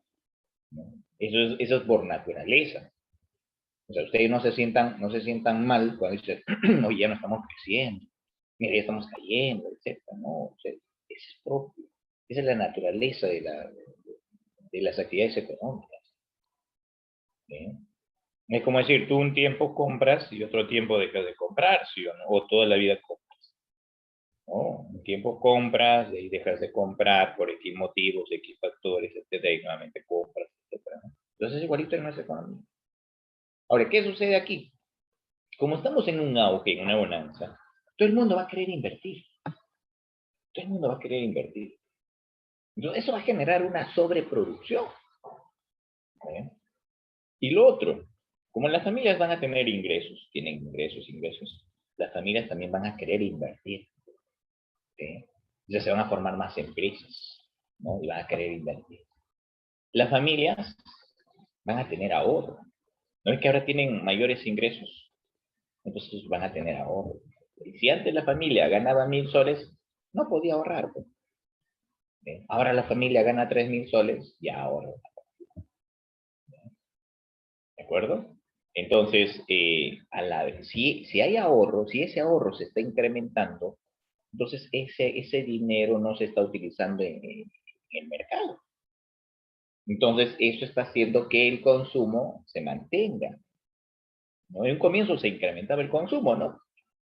¿No? Eso es por naturaleza. O sea, ustedes no se sientan mal cuando dicen, oye, ya no estamos creciendo, mira, ya estamos cayendo, etc. No, o sea, eso es propio. Esa es la naturaleza de las actividades económicas. ¿Sí? Es como decir, tú un tiempo compras y otro tiempo dejas de comprar, ¿sí o no? O toda la vida compras, ¿no? Un tiempo compras y dejas de comprar por X motivos, X factores, etcétera, y nuevamente compras, etcétera, ¿no? Entonces es igualito en nuestra economía. Ahora, ¿qué sucede aquí? Como estamos en un auge, en una bonanza, todo el mundo va a querer invertir. Todo el mundo va a querer invertir. Entonces, eso va a generar una sobreproducción. ¿Eh? Y lo otro, Como las familias van a tener ingresos, tienen ingresos, las familias también van a querer invertir. ¿Sí? Entonces se van a formar más empresas, ¿no? Y van a querer invertir. Las familias van a tener ahorro. No es que ahora tienen mayores ingresos, entonces van a tener ahorro. Y si antes la familia ganaba 1.000 soles, no podía ahorrar. Pues. Ahora la familia gana 3.000 soles, ya ahorra. ¿De acuerdo? Entonces, si hay ahorro, si ese ahorro se está incrementando, entonces ese dinero no se está utilizando en el mercado. Entonces, eso está haciendo que el consumo se mantenga. ¿No? En un comienzo se incrementaba el consumo, ¿no?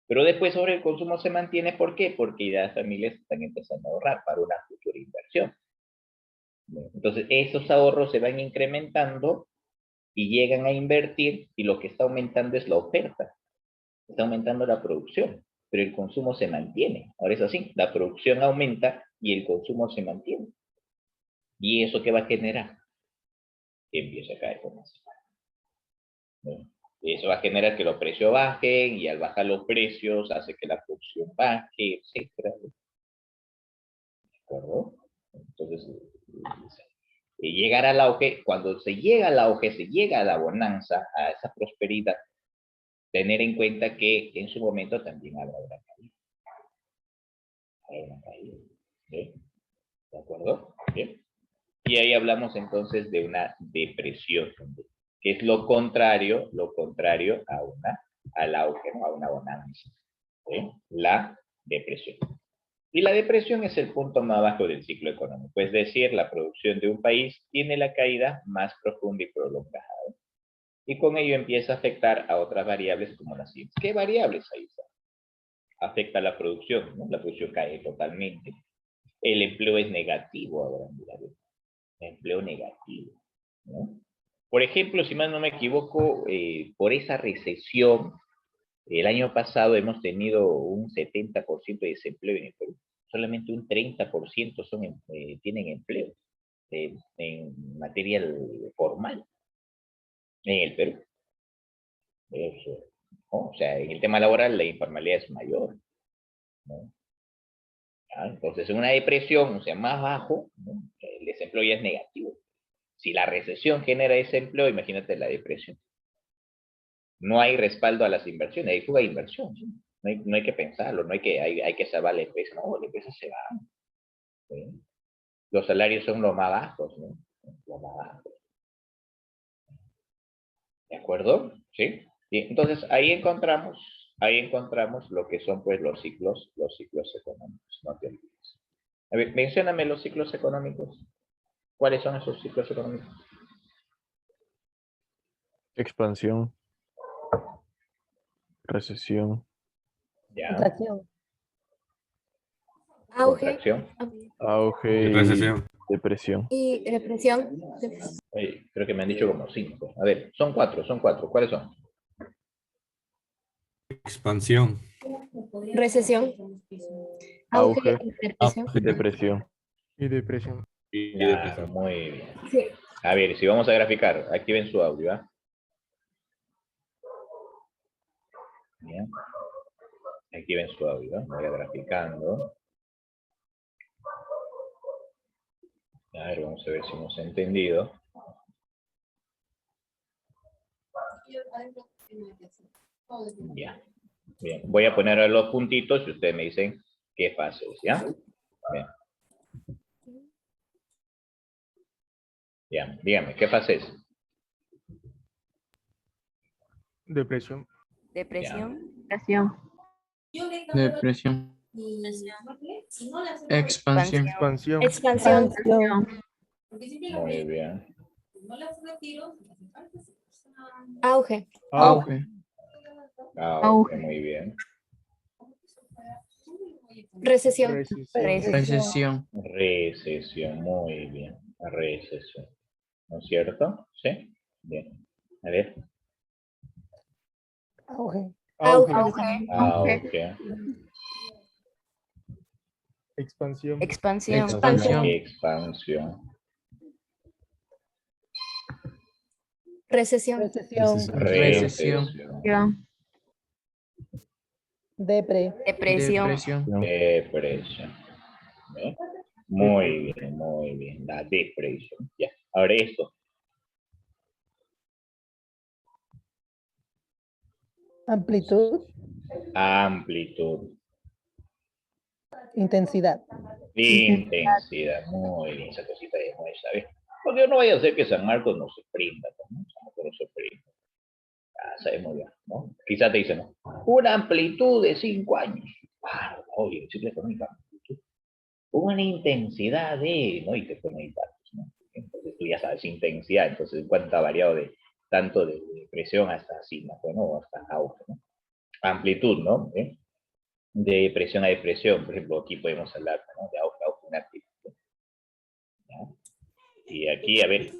Pero después ahora el consumo se mantiene, ¿por qué? Porque ya las familias están empezando a ahorrar para una futura inversión. Entonces, esos ahorros se van incrementando y llegan a invertir y lo que está aumentando es la oferta. Está aumentando la producción, pero el consumo se mantiene. Ahora es así, la producción aumenta y el consumo se mantiene. ¿Y eso qué va a generar? Que empiece a caer con eso. Y eso va a generar que los precios bajen y al bajar los precios hace que la producción baje, etc. ¿De acuerdo? Entonces, llegar al auge, cuando se llega al auge, se llega a la bonanza, a esa prosperidad, tener en cuenta que en su momento también habrá una caída. ¿Sí? ¿De acuerdo? Bien. Y ahí hablamos entonces de una depresión, que es lo contrario al auge, ¿no? A una bonanza. ¿Sí? La depresión. Y la depresión es el punto más bajo del ciclo económico, es decir, la producción de un país tiene la caída más profunda y prolongada. Y con ello empieza a afectar a otras variables como las siguientes. ¿Qué variables ahí están? Afecta la producción, ¿no? La producción cae totalmente. El empleo es negativo ahora, mira, empleo negativo, ¿no? Por ejemplo, si mal no me equivoco, por esa recesión, el año pasado hemos tenido un 70% de desempleo en el Perú. Solamente un 30% tienen empleo en material formal en el Perú. Eso, ¿no? O sea, en el tema laboral la informalidad es mayor, ¿no? Entonces, en una depresión, o sea, más bajo, ¿no? El desempleo ya es negativo. Si la recesión genera desempleo, imagínate la depresión. No hay respaldo a las inversiones, hay fuga de inversión. ¿Sí? No hay que pensarlo, hay que salvar la empresa. No, la empresa se va. ¿Sí? Los salarios son los más bajos, ¿no? Los más bajos. ¿De acuerdo? ¿Sí? Y entonces ahí encontramos lo que son pues los ciclos económicos. No te olvides. A ver, mencióname los ciclos económicos. ¿Cuáles son esos ciclos económicos? Expansión, recesión, Ya. Contracción. Auge Contracción. auge y Recesión. depresión. y depresión. Oye, creo que me han dicho como 5. A ver, son cuatro. ¿Cuáles son? Expansión. Recesión. Auge, Auge y depresión. depresión. Y depresión. Y Claro, depresión. muy bien. Sí. A ver, si vamos a graficar, activen su audio, ¿ah? Bien. Activen su audio, ¿eh? Voy a graficando. A ver, vamos a ver si hemos entendido. Ya. Bien, voy a poner los puntitos y ustedes me dicen qué fase es, ¿ya? Bien. Ya, dígame, ¿qué fase es? Depresión. Depresión. Depresión. Expansión. Expansión. Expansión. Muy bien. Auge. Auge. Auge, muy bien. Recesión. Recesión. Recesión. Recesión, muy bien. Recesión. ¿No es cierto? ¿Sí? Bien. A ver. Auge. Auge. Auge. Expansión. Expansión. Expansión. Expansión. Recesión. Recesión. Recesión. Depre. Depresión. Depresión. ¿Ve? Muy bien, muy bien. La depresión. Ya. Ahora esto. Amplitud. Amplitud. Intensidad. Intensidad. Muy bien. Esa cosita es muy, ¿sabes? Porque no vaya a ser que San Marcos nos sorprenda, ¿no? San Marcos nos sorprenda. Ya sabemos ya, ¿no? Quizás te dicen, ¿no? Una amplitud de 5 años. Claro, obvio, ciclo económico. Una intensidad de, ¿no? Y te ponen datos, ¿no? Entonces tú ya sabes, intensidad, entonces cuánto ha variado de tanto de presión hasta cima, ¿no? Hasta auge, ¿no? Amplitud, ¿no? De presión a depresión, por ejemplo, aquí podemos hablar, ¿no? De auge a auge, una amplitud, ¿no? Y aquí, a ver,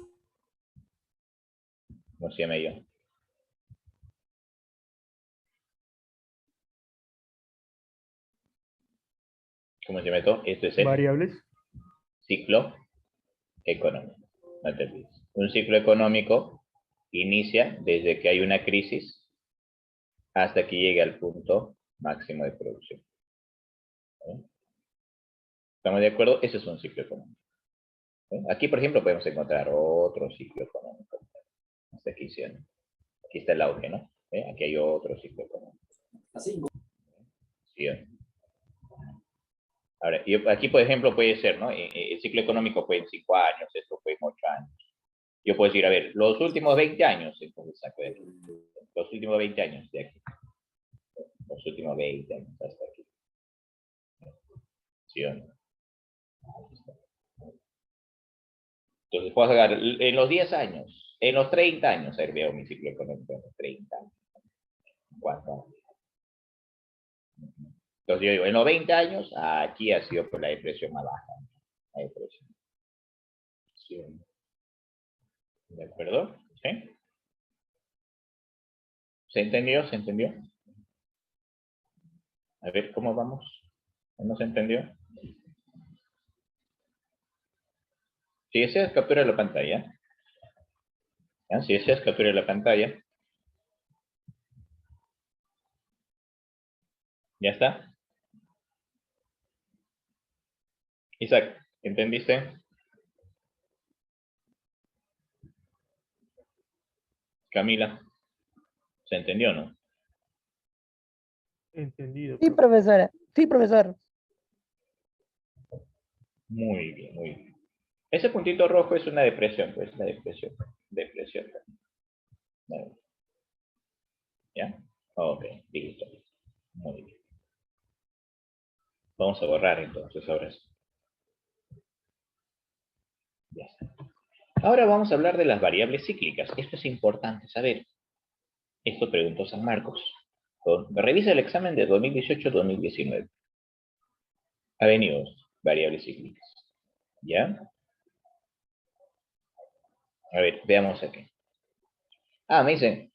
no se llama yo. ¿Cómo se llama esto? Esto es el Variables. ciclo económico. No te olvides. Un ciclo económico inicia desde que hay una crisis hasta que llegue al punto máximo de producción. ¿Sí? ¿Estamos de acuerdo? Ese es un ciclo económico. ¿Sí? Aquí, por ejemplo, podemos encontrar otro ciclo económico. Hasta aquí, ¿sí? Aquí está el auge, ¿no? ¿Sí? Aquí hay otro ciclo económico. ¿Sí? Ahora, aquí, por ejemplo, puede ser, ¿no? El ciclo económico fue en 5 años, esto fue en 8 años. Yo puedo decir, a ver, los últimos 20 años, entonces saco de aquí. Los últimos 20 años de aquí. Los últimos 20 años hasta aquí. ¿Sí o no? Entonces puedo sacar en los 10 años, en los 30 años, a ver, veo mi ciclo económico en los 30 años. ¿Cuánto? Entonces yo digo, en los 20 años, aquí ha sido por la depresión más baja. La depresión. ¿Sí? ¿De acuerdo? ¿Sí? ¿Se entendió? ¿Se entendió? A ver, ¿cómo vamos? ¿No se entendió? Si deseas, captura la pantalla. ¿Ya? Si deseas, captura la pantalla. ¿Ya está? Isaac, ¿entendiste? Camila, ¿se entendió o no? Entendido. Sí, profesora. Sí, profesor. Muy bien, muy bien. Ese puntito rojo es una depresión, pues, la depresión. Depresión. ¿Ya? Ok, listo. Muy bien. Vamos a borrar entonces ahora sí. Ya está. Ahora vamos a hablar de las variables cíclicas. Esto es importante saber. Esto preguntó San Marcos. Revisa el examen de 2018-2019. Ha venido variables cíclicas. ¿Ya? A ver, veamos aquí. Me dicen,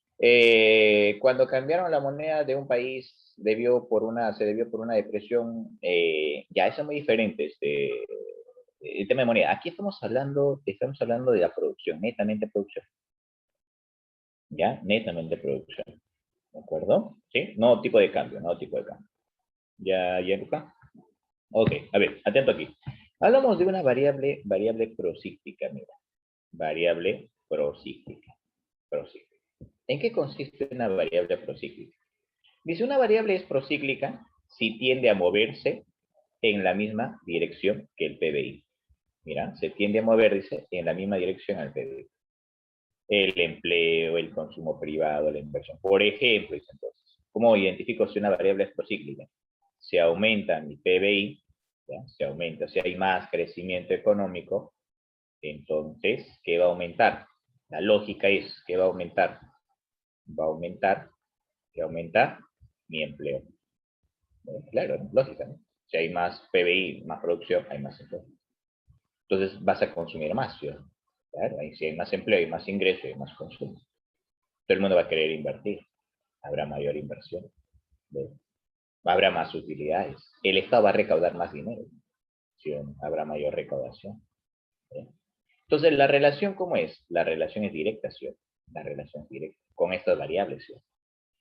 cuando cambiaron la moneda de un país, se debió por una depresión, ya, eso es muy diferente, el tema de moneda. Aquí estamos hablando de la producción, netamente producción. ¿Ya? Netamente producción. ¿De acuerdo? ¿Sí? No tipo de cambio, no tipo de cambio. ¿Ya, Luca? Ok, a ver, atento aquí. Hablamos de una variable procíclica, mira. Variable procíclica. ¿En qué consiste una variable procíclica? Dice, una variable es procíclica si tiende a moverse en la misma dirección que el PBI. Mira, se tiende a mover, dice, en la misma dirección al PBI. El empleo, el consumo privado, la inversión. Por ejemplo, dice entonces, ¿cómo identifico si una variable es procíclica? Si aumenta mi PBI, ¿ya? Si aumenta, si hay más crecimiento económico, entonces, ¿qué va a aumentar? La lógica es, ¿qué va a aumentar? Va a aumentar, ¿qué aumenta? Mi empleo. Claro, ¿no? Lógica, ¿no? Si hay más PBI, más producción, hay más empleo. Entonces vas a consumir más, ¿sí? Claro, si hay más empleo, hay más ingreso, hay más consumo. Todo el mundo va a querer invertir. Habrá mayor inversión. ¿Ves? Habrá más utilidades. El Estado va a recaudar más dinero. ¿Sí? Habrá mayor recaudación. ¿Ves? Entonces, ¿la relación cómo es? La relación es directa, ¿sí? La relación directa con estas variables, ¿sí?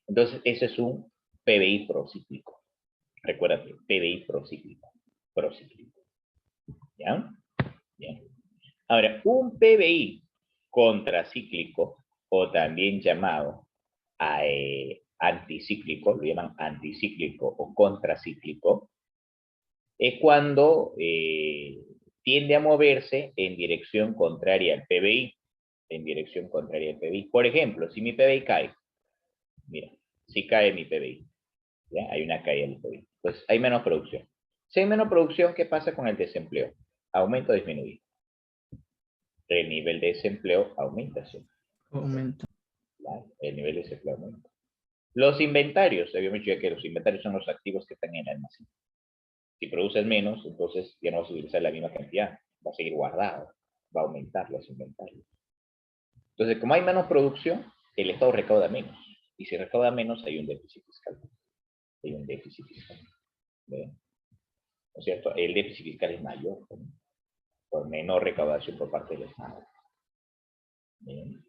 Entonces, ese es un PBI procíclico. Recuérdate, PBI procíclico. Procíclico. ¿Ya? Bien. Ahora, un PBI contracíclico, o también llamado anticíclico, lo llaman anticíclico o contracíclico, es cuando tiende a moverse en dirección contraria al PBI. En dirección contraria al PBI. Por ejemplo, si mi PBI cae, mira, si cae mi PBI, ¿ya? Hay una caída del PBI, pues hay menos producción. Si hay menos producción, ¿qué pasa con el desempleo? ¿Aumenta o disminuye? El nivel de desempleo aumenta, ¿sí? Aumenta. Claro, el nivel de desempleo aumenta. Los inventarios, habíamos dicho ya que los inventarios son los activos que están en el almacén. Si produces menos, entonces ya no vas a utilizar la misma cantidad, va a seguir guardado, va a aumentar los inventarios. Entonces, como hay menos producción, el Estado recauda menos. Y si recauda menos, hay un déficit fiscal. Hay un déficit fiscal. ¿Ve? ¿No es cierto? El déficit fiscal es mayor por menor recaudación por parte del Estado. ¿Bien?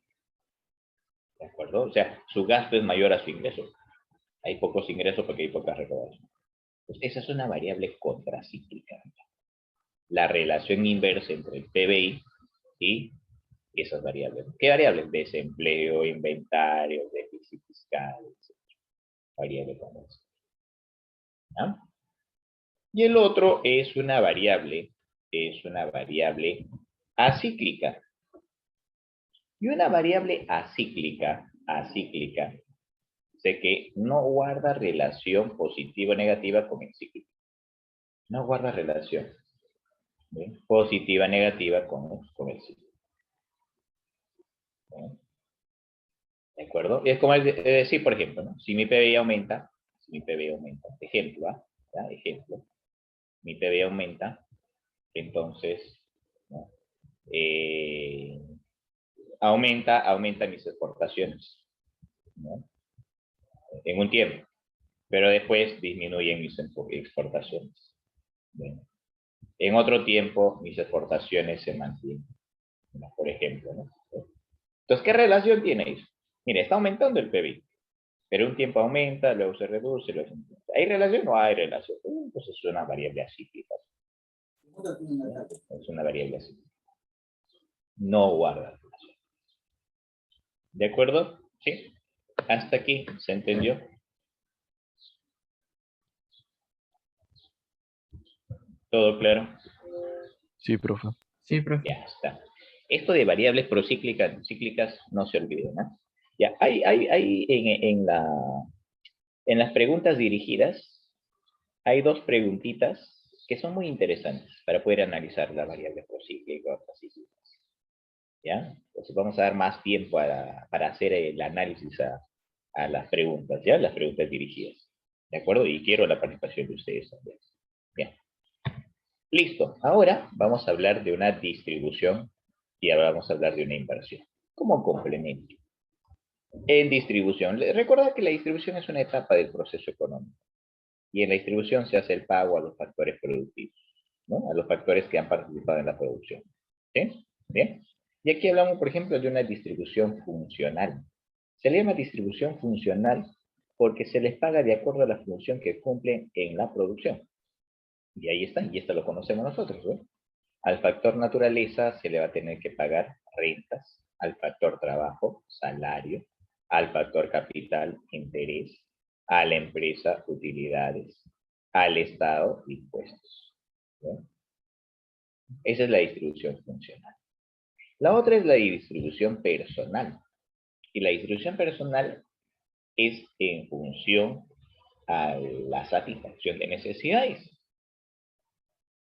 ¿De acuerdo? O sea, su gasto es mayor a su ingreso. Hay pocos ingresos porque hay poca recaudación. Pues esa es una variable contracíclica. La relación inversa entre el PBI y esas variables. ¿Qué variables? Desempleo, inventario, déficit fiscal, etc. Variable contracíclica. ¿Ah? Y el otro es una variable acíclica. Y una variable acíclica, sé que no guarda relación positiva o negativa con el cíclico. No guarda relación, ¿sí? Positiva o negativa con el cíclico. ¿Sí? ¿De acuerdo? Y es como decir, por ejemplo, ¿no? Si mi PBI aumenta, ejemplo, ¿ya? Ejemplo, mi PBI aumenta, entonces, ¿no? Aumenta mis exportaciones, ¿no? En un tiempo, pero después disminuyen mis exportaciones. Bien. En otro tiempo, mis exportaciones se mantienen, ¿no? Por ejemplo, ¿no? Entonces, ¿qué relación tiene eso? Mire, está aumentando el PBI, pero un tiempo aumenta, luego se reduce, luego se aumenta. ¿Hay relación o no hay relación? Entonces es una variable acíclica. Es una variable acíclica. No guarda relación. ¿De acuerdo? ¿Sí? Hasta aquí, ¿se entendió? ¿Todo claro? Sí, profe. Sí, profe. Ya está. Esto de variables procíclicas no se olviden, ¿no? Ya, hay en las preguntas dirigidas, hay dos preguntitas que son muy interesantes para poder analizar la variable procíclica o procíclicas. ¿Ya? Entonces vamos a dar más tiempo para hacer el análisis a las preguntas, ¿ya? Las preguntas dirigidas. ¿De acuerdo? Y quiero la participación de ustedes también. Bien. Listo. Ahora vamos a hablar de una distribución y ahora vamos a hablar de una inversión como complemento. En distribución, recuerda que la distribución es una etapa del proceso económico y en la distribución se hace el pago a los factores productivos, ¿no? A los factores que han participado en la producción. ¿Sí? Bien. Y aquí hablamos, por ejemplo, de una distribución funcional. Se le llama distribución funcional porque se les paga de acuerdo a la función que cumplen en la producción. Y ahí está, y esto lo conocemos nosotros, ¿no? Al factor naturaleza se le va a tener que pagar rentas, al factor trabajo, salario, al factor capital, interés, a la empresa, utilidades, al Estado, impuestos. ¿No? Esa es la distribución funcional. La otra es la distribución personal. Y la distribución personal es en función a la satisfacción de necesidades.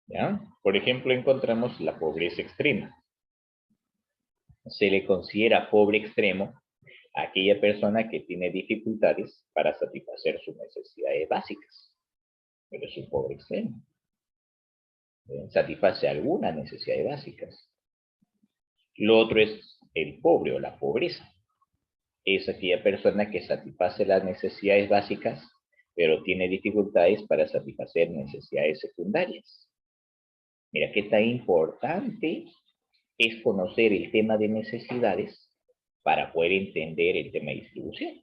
¿Ya? Por ejemplo, encontramos la pobreza extrema. Se le considera pobre extremo a aquella persona que tiene dificultades para satisfacer sus necesidades básicas. Pero es un pobre extremo. Satisface algunas necesidades básicas. Lo otro es el pobre o la pobreza. Es aquella persona que satisface las necesidades básicas, pero tiene dificultades para satisfacer necesidades secundarias. Mira, qué tan importante es conocer el tema de necesidades para poder entender el tema de distribución,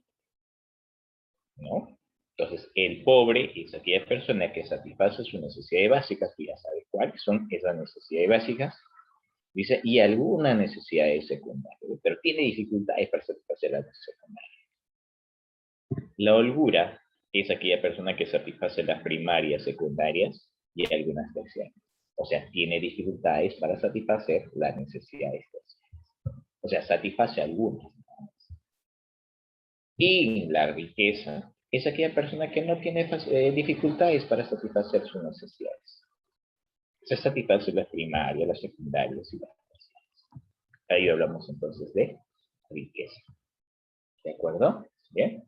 ¿no? Entonces, el pobre es aquella persona que satisface sus necesidades básicas, y ya sabe cuáles son esas necesidades básicas, dice, y algunas necesidades secundarias, pero tiene dificultades para satisfacer las secundarias. La holgura es aquella persona que satisface las primarias, secundarias y algunas terciarias. O sea, tiene dificultades para satisfacer las necesidades terciarias. O sea, satisface algunas. Y la riqueza es aquella persona que no tiene dificultades para satisfacer sus necesidades. Se satisface las primarias, las secundarias y las terciarias. Ahí hablamos entonces de riqueza. ¿De acuerdo? Bien.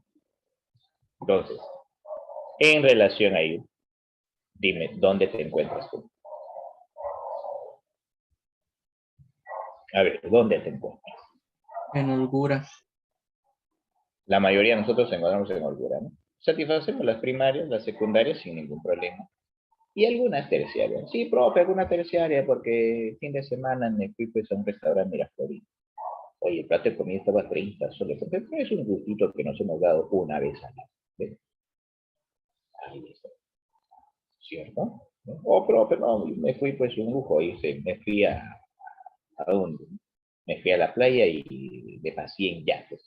Entonces, en relación a ello, dime, ¿dónde te encuentras tú? A ver, ¿dónde te encuentras? En holgura. La mayoría de nosotros nos encontramos en holgura, ¿no? Satisfacemos las primarias, las secundarias sin ningún problema. Y algunas terciarias. Sí, profe, alguna terciaria, porque el fin de semana me fui pues, a un restaurante Miraflorida. Oye, el plato de comida estaba a 30 soles. Pero es un gustito que nos hemos dado una vez al año. ¿Ves? Ahí está. ¿Cierto? ¿No? Oh, profe, no, me fui pues un lujo. Me fui a dónde? Me fui a la playa y me pasé en yates.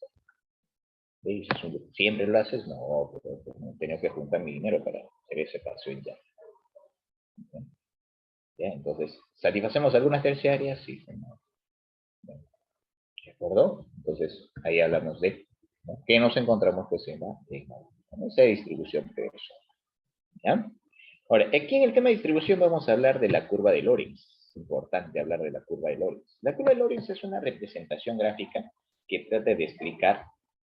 ¿Siempre lo haces? No, pero no tenía que juntar mi dinero para hacer ese paseo en yates. ¿Ya? Entonces, ¿satisfacemos algunas terciarias? Sí. ¿No? ¿De acuerdo? Entonces, ahí hablamos de, ¿no? ¿Qué nos encontramos pues en esa distribución preversor? ¿Ya? Ahora, aquí en el tema de distribución vamos a hablar de la curva de Lorenz. Es importante hablar de la curva de Lorenz. La curva de Lorenz es una representación gráfica que trata de explicar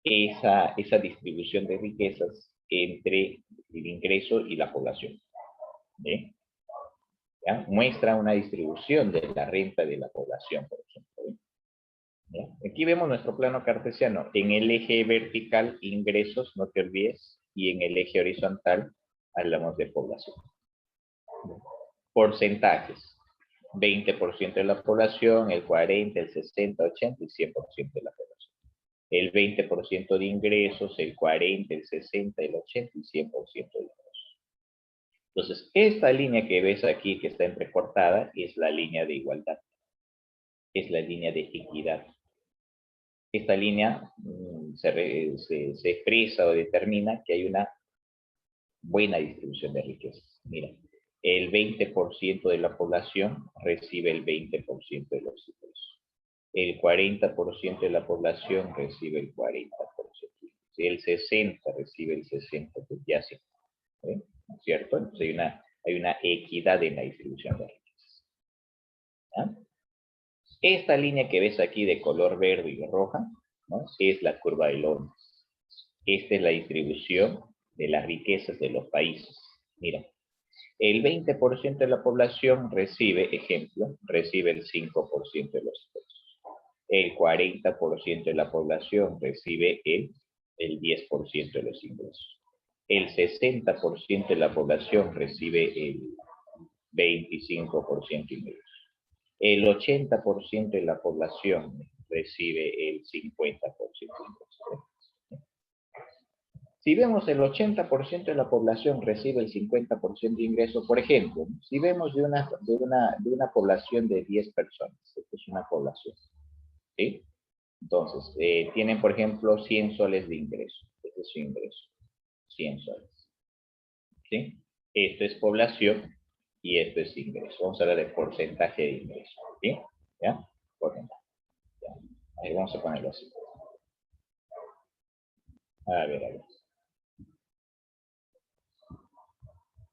esa distribución de riquezas entre el ingreso y la población. ¿Sí? ¿Ya? Muestra una distribución de la renta de la población, por ejemplo. ¿Ya? Aquí vemos nuestro plano cartesiano. En el eje vertical, ingresos, no te olvides, y en el eje horizontal, hablamos de población. Porcentajes. 20% de la población, el 40%, el 60%, 80% y 100% de la población. El 20% de ingresos, el 40%, el 60%, el 80% y 100% de ingresos. Entonces, esta línea que ves aquí, que está entrecortada, es la línea de igualdad. Es la línea de equidad. Esta línea se expresa o determina que hay una buena distribución de riquezas. Mira, el 20% de la población recibe el 20% de los ingresos. El 40% de la población recibe el 40%. El 60% recibe el 60%, y así. ¿No es cierto? Entonces hay una equidad en la distribución de riquezas. ¿Ya? Esta línea que ves aquí de color verde y roja, ¿no? Es la curva de Lorenz. Esta es la distribución de las riquezas de los países. Mira, el 20% de la población recibe, ejemplo, recibe el 5% de los ingresos. El 40% de la población recibe el 10% de los ingresos. El 60% de la población recibe el 25% de ingresos. El 80% de la población recibe el 50% de ingresos. Si vemos el 80% de la población recibe el 50% de ingresos, por ejemplo, si vemos de una población de 10 personas, esto es una población, ¿sí? Entonces, tienen, por ejemplo, 100 soles de ingreso. Este es su ingreso, 100 soles. ¿Sí? Esto es población y esto es ingreso. Vamos a hablar de porcentaje de ingreso. ¿Sí? ¿Ya? Porcentaje. ¿Ya? Ahí vamos a ponerlo así. A ver.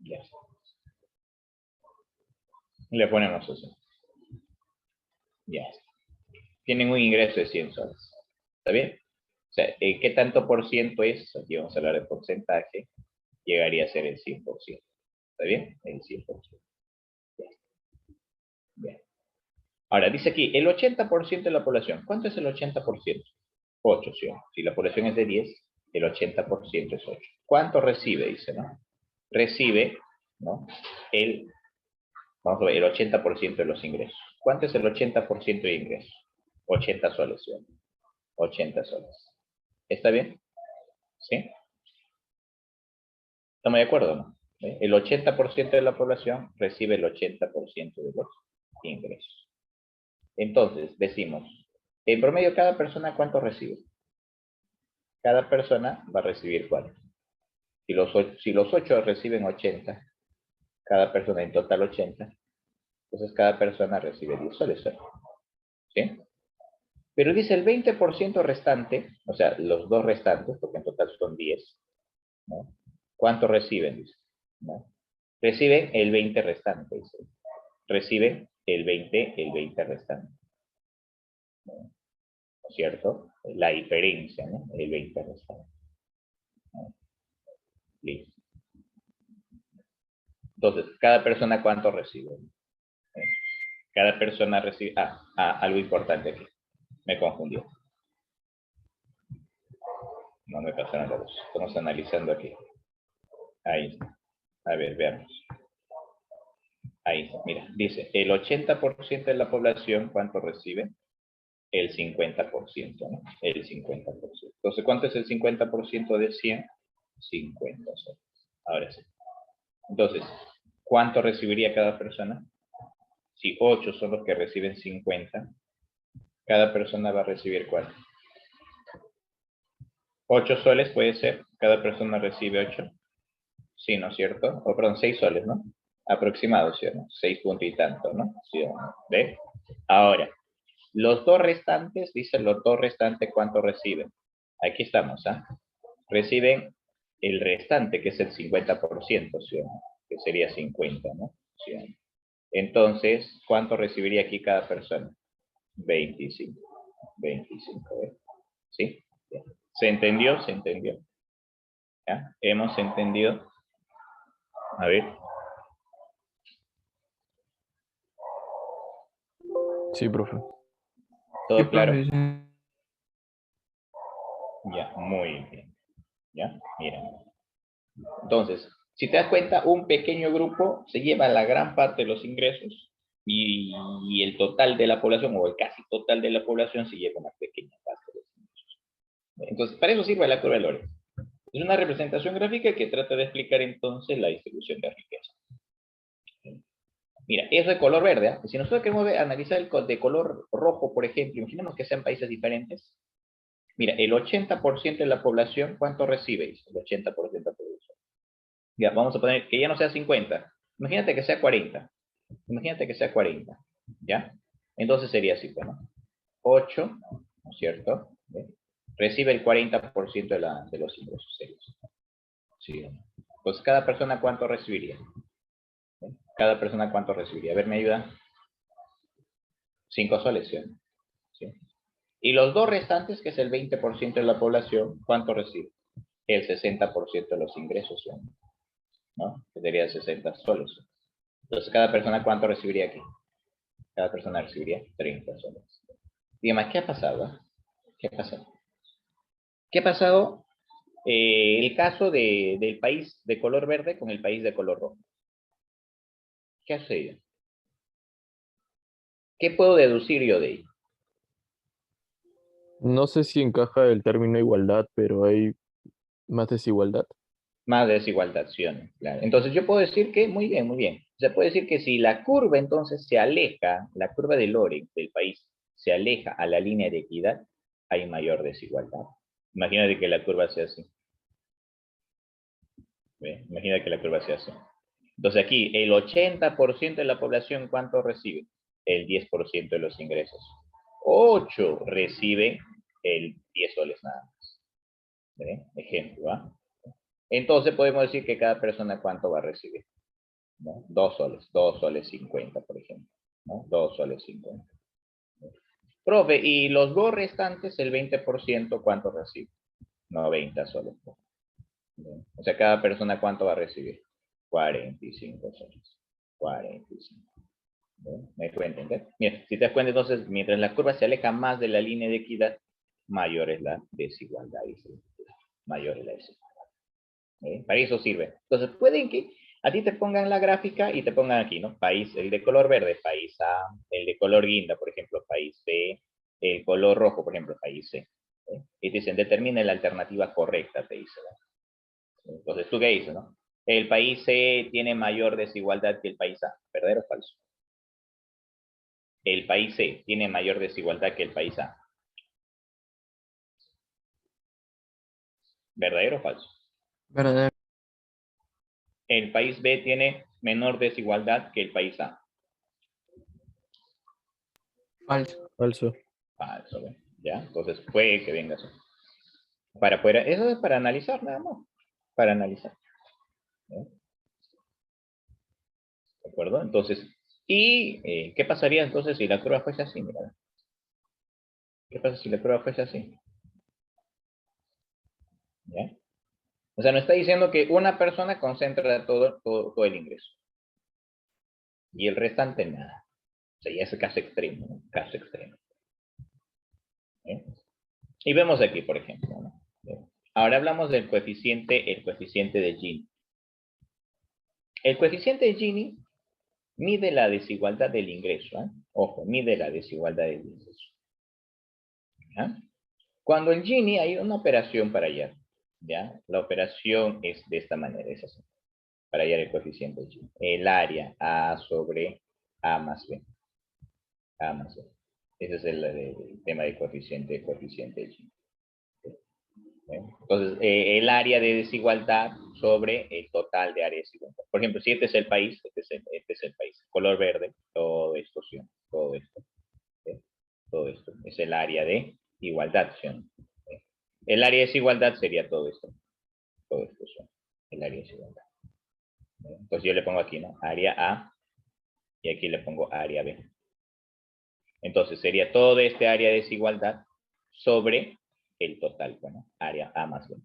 Ya. Le ponemos así. Ya. Tienen un ingreso de 100 soles. ¿Está bien? O sea, ¿qué tanto por ciento es? Aquí vamos a hablar de porcentaje. Llegaría a ser el 100%. ¿Está bien? El 100%. Bien. Ahora, dice aquí, el 80% de la población. ¿Cuánto es el 80%? 8, ¿sí? Si la población es de 10, el 80% es 8. ¿Cuánto recibe? Dice, ¿no? Recibe, ¿no? Vamos a ver, el 80% de los ingresos. ¿Cuánto es el 80% de ingresos? 80 soles, ¿sí? 80 soles. ¿Está bien? ¿Sí? ¿Estamos de acuerdo o no? El 80% de la población recibe el 80% de los ingresos. Entonces, decimos, en promedio cada persona, ¿cuánto recibe? Cada persona va a recibir 4. Si los 8 reciben 80, cada persona en total 80, entonces cada persona recibe 10 soles. ¿Sí? Pero dice el 20% restante, o sea, los dos restantes, porque en total son 10, ¿no? ¿Cuánto reciben? Dice, ¿no? Reciben el 20 restante, dice. Reciben el 20 restante. ¿No es cierto? La diferencia, ¿no? El 20 restante. ¿No? Listo. Entonces, ¿cada persona cuánto recibe? Cada persona recibe... algo importante aquí. Me confundí. No me pasaron los dos. Estamos analizando aquí. Ahí está. A ver, veamos. Ahí está, mira. Dice, el 80% de la población, ¿cuánto recibe? El 50%, ¿no? El 50%. Entonces, ¿cuánto es el 50% de 100? 50 soles. Ahora sí. Entonces, ¿cuánto recibiría cada persona? Si 8 son los que reciben 50, cada persona va a recibir ¿cuánto? 8 soles puede ser. Cada persona recibe 8. Sí, ¿no es cierto? O perdón, 6 soles, ¿no? Aproximado, ¿sí o no? 6 puntos y tanto, ¿no? ¿Sí o no? ¿Ve? Ahora, los dos restantes, dicen los dos restantes, ¿cuánto reciben? Aquí estamos, ¿ah? Reciben el restante, que es el 50%, ¿sí o no? Que sería 50, ¿no? ¿Sí o no? Entonces, ¿cuánto recibiría aquí cada persona? 25. 25, ¿eh? ¿Sí? Bien. ¿Se entendió? ¿Se entendió? ¿Ya? ¿Hemos entendido? A ver. Sí, profe. ¿Todo Sí, claro? profe, sí. Ya, muy bien. ¿Ya? Miren. Entonces, si te das cuenta, un pequeño grupo se lleva la gran parte de los ingresos y el total de la población, o el casi total de la población, se lleva una pequeña parte de los ingresos. Entonces, para eso sirve la curva de Lorenz. Es una representación gráfica que trata de explicar entonces la distribución de riqueza. Mira, es de color verde. ¿Eh? Si nosotros queremos analizar el de color rojo, por ejemplo, imaginemos que sean países diferentes. Mira, el 80% de la población, ¿cuánto recibe? El 80% de la población. Ya, vamos a poner que ya no sea 50. Imagínate que sea 40. Imagínate que sea 40. ¿Ya? Entonces sería así, bueno. 8, ¿no es cierto? ¿Ve? Recibe el 40% de los ingresos serios. ¿Sí? Pues cada persona, ¿cuánto recibiría? ¿Ve? Cada persona, ¿cuánto recibiría? A ver, ¿me ayuda? 5 soles, ¿sí? ¿Sí? Y los dos restantes, que es el 20% de la población, ¿cuánto recibe? El 60% de los ingresos, ¿no? Que sería 60 soles. Entonces, cada persona, ¿cuánto recibiría aquí? Cada persona recibiría 30 soles. Dígame, ¿qué ha pasado? ¿Qué ha pasado? ¿Qué ha pasado? El caso del país de color verde con el país de color rojo. ¿Qué ha sucedido? ¿Qué puedo deducir yo de ello? No sé si encaja el término igualdad, pero hay más desigualdad. Más desigualdad, ¿sí o no? Claro. Entonces yo puedo decir que, muy bien, muy bien. Se puede decir que si la curva entonces se aleja, la curva de Lorenz del país se aleja a la línea de equidad, hay mayor desigualdad. Imagínate que la curva sea así. ¿Ve? Imagínate que la curva sea así. Entonces aquí, el 80% de la población, ¿cuánto recibe? El 10% de los ingresos. 8 recibe el 10 soles nada más. ¿Ve? Ejemplo, ¿ah? Entonces podemos decir que cada persona, ¿cuánto va a recibir? ¿No? 2 soles 50, por ejemplo. ¿No? 2 soles 50. Profe, y los dos restantes, el 20%, ¿cuánto recibe? 90 soles. ¿No? O sea, cada persona, ¿cuánto va a recibir? 45 soles. 45. ¿No? ¿Me puede entender? Mira, si te das cuenta, entonces, mientras la curva se aleja más de la línea de equidad, mayor es la desigualdad. Mayor es la desigualdad. Para eso sirve. Entonces, pueden que a ti te pongan la gráfica y te pongan aquí, ¿no? País, el de color verde, país A, el de color guinda, por ejemplo, país B, el color rojo, por ejemplo, país C. Y te dicen, determine la alternativa correcta, te dice. Entonces, ¿tú qué dices, no? El país C tiene mayor desigualdad que el país A. ¿Verdadero o falso? El país C tiene mayor desigualdad que el país A. ¿Verdadero o falso? Verdadero. El país B tiene menor desigualdad que el país A. Falso. Falso. Falso, ¿ve? ¿Ya? Entonces puede que venga eso. Para poder, eso es para analizar nada más. Para analizar. ¿Ya? ¿De acuerdo? Entonces, ¿y qué pasaría entonces si la prueba fuese así? Mira. ¿Qué pasa si la prueba fuese así? ¿Ya? O sea, nos está diciendo que una persona concentra todo el ingreso. Y el restante nada. O sea, ya es el caso extremo, ¿no? Caso extremo. ¿Eh? Y vemos aquí, por ejemplo, ¿no? Ahora hablamos del coeficiente, el coeficiente de Gini. El coeficiente de Gini mide la desigualdad del ingreso. ¿Eh? Ojo, mide la desigualdad del ingreso. ¿Ya? Cuando el Gini hay una operación para hallar. ¿Ya? La operación es de esta manera, es así. Para hallar el coeficiente de Gini. El área A sobre A más B. A más B. Ese es el tema del coeficiente de Gini. Entonces, el área de desigualdad sobre el total de área de desigualdad. Por ejemplo, si este es el país, este es el país. Color verde, todo esto, ¿sí? Todo esto. ¿Sí? Todo esto es el área de igualdad, ¿sí? El área de desigualdad sería todo esto. Todo esto, ¿sí? El área de desigualdad. Entonces yo le pongo aquí, ¿no? Área A y aquí le pongo área B. Entonces sería todo este área de desigualdad sobre el total, bueno, área A más B,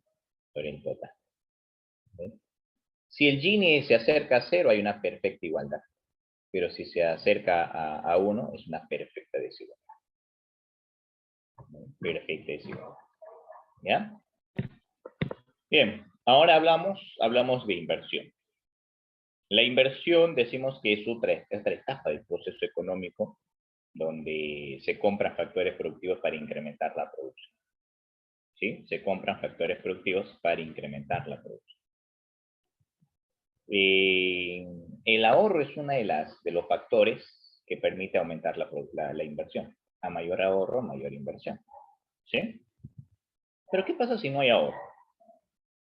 sobre el total. ¿Sí? Si el Gini se acerca a 0, hay una perfecta igualdad. Pero si se acerca a 1, es una perfecta desigualdad. Perfecta desigualdad. ¿Ya? Bien, ahora hablamos de inversión. La inversión decimos que es otra etapa del proceso económico donde se compran factores productivos para incrementar la producción. ¿Sí? Se compran factores productivos para incrementar la producción. El ahorro es uno de los factores que permite aumentar la inversión. A mayor ahorro, mayor inversión. ¿Sí? Pero ¿qué pasa si no hay ahorro?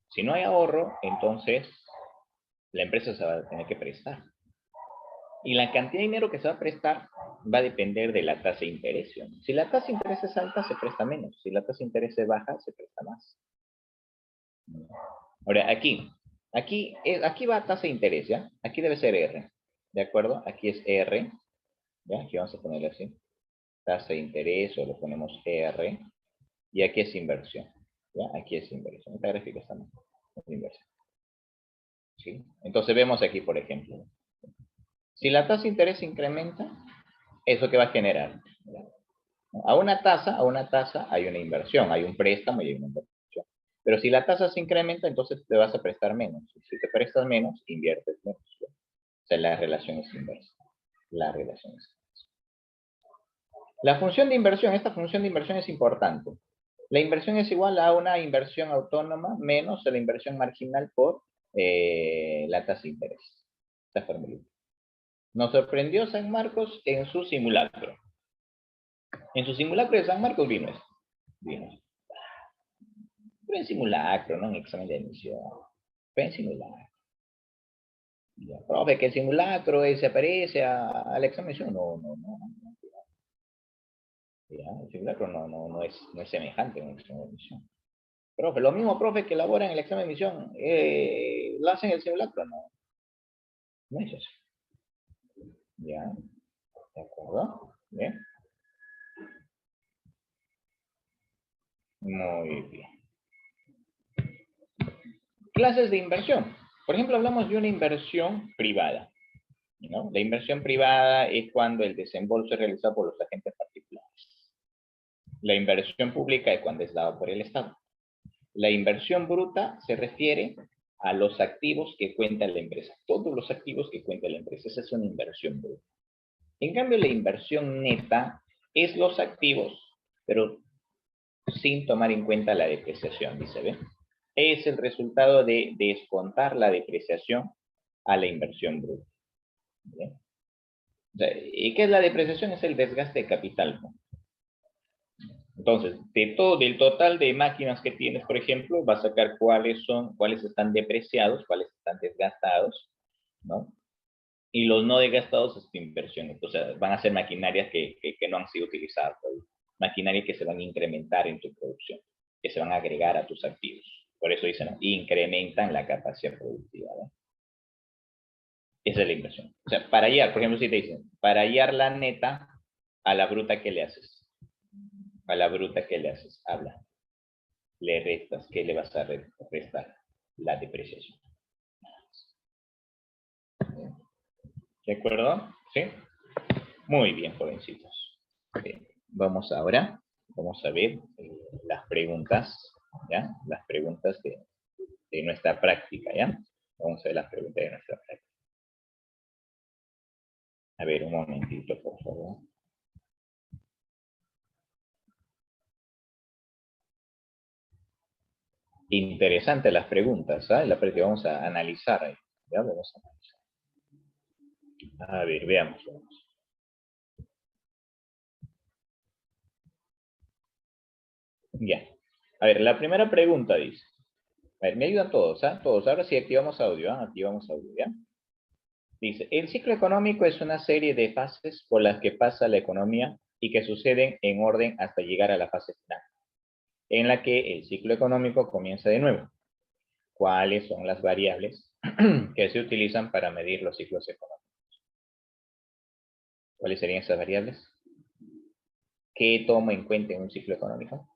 Si no hay ahorro, entonces la empresa se va a tener que prestar. Y la cantidad de dinero que se va a prestar va a depender de la tasa de interés. ¿Sí? Si la tasa de interés es alta, se presta menos. Si la tasa de interés es baja, se presta más. Ahora, aquí va tasa de interés, ¿ya? Aquí debe ser R, ¿de acuerdo? Aquí es R, ¿ya? Aquí vamos a ponerle así. Tasa de interés, o lo ponemos R, y aquí es inversión, ¿ya? Aquí es inversión. Esta gráfica está mal, es inversión. ¿Sí? Entonces vemos aquí, por ejemplo, si la tasa de interés incrementa, ¿eso qué va a generar? A una tasa hay una inversión, hay un préstamo y hay una inversión. Pero si la tasa se incrementa, entonces te vas a prestar menos. Si te prestas menos, inviertes menos. O sea, la relación es inversa. La relación es inversa. La función de inversión, esta función de inversión es importante. La inversión es igual a una inversión autónoma menos la inversión marginal por la tasa de interés. Esta formulita. Nos sorprendió San Marcos en su simulacro. En su simulacro de San Marcos vino esto. Pero en simulacro, no en examen de admisión. Pero en simulacro. Ya, profe, que el simulacro se aparece al examen de admisión. No. Ya, el simulacro no es semejante a un examen de admisión. Profe, lo mismo, profe, que elaboran el examen de admisión, ¿lo hacen el simulacro? No es eso. Ya, ¿de acuerdo? Bien. Muy bien. Clases de inversión. Por ejemplo, hablamos de una inversión privada, ¿no? La inversión privada es cuando el desembolso es realizado por los agentes particulares. La inversión pública es cuando es dado por el Estado. La inversión bruta se refiere a los activos que cuenta la empresa. Todos los activos que cuenta la empresa. Esa es una inversión bruta. En cambio, la inversión neta es los activos, pero sin tomar en cuenta la depreciación, dice, ¿ve? Es el resultado de descontar la depreciación a la inversión bruta. ¿Ve? O sea, ¿y qué es la depreciación? Es el desgaste de capital, ¿no? Entonces, del total de máquinas que tienes, por ejemplo, vas a sacar cuáles están depreciados, cuáles están desgastados, ¿no? Y los no desgastados es tu inversión. O sea, van a ser maquinarias que no han sido utilizadas todavía. Maquinaria que se van a incrementar en tu producción, que se van a agregar a tus activos. Por eso dicen, ¿no? Incrementan la capacidad productiva, ¿no? Esa es la inversión. O sea, para hallar, por ejemplo, si te dicen, para hallar la neta a la bruta, ¿qué le haces? A la bruta, ¿qué le haces? Habla. Le restas. ¿Qué le vas a restar? La depreciación. ¿De acuerdo? ¿Sí? Muy bien, jovencitos. Bien. Vamos a ver las preguntas, ¿ya? Las preguntas de nuestra práctica, ¿ya? Vamos a ver las preguntas de nuestra práctica. A ver, un momentito, por favor. Interesante las preguntas, ¿sabes? La práctica vamos a analizar ahí, ¿ya? Vamos a analizar. A ver, veamos. Ya. A ver, la primera pregunta dice. A ver, me ayudan todos, ¿ah? Todos. Ahora sí activamos audio, ¿ah? Activamos audio, ¿ya? Dice, el ciclo económico es una serie de fases por las que pasa la economía y que suceden en orden hasta llegar a la fase final, en la que el ciclo económico comienza de nuevo. ¿Cuáles son las variables que se utilizan para medir los ciclos económicos? ¿Cuáles serían esas variables? ¿Qué toma en cuenta en un ciclo económico?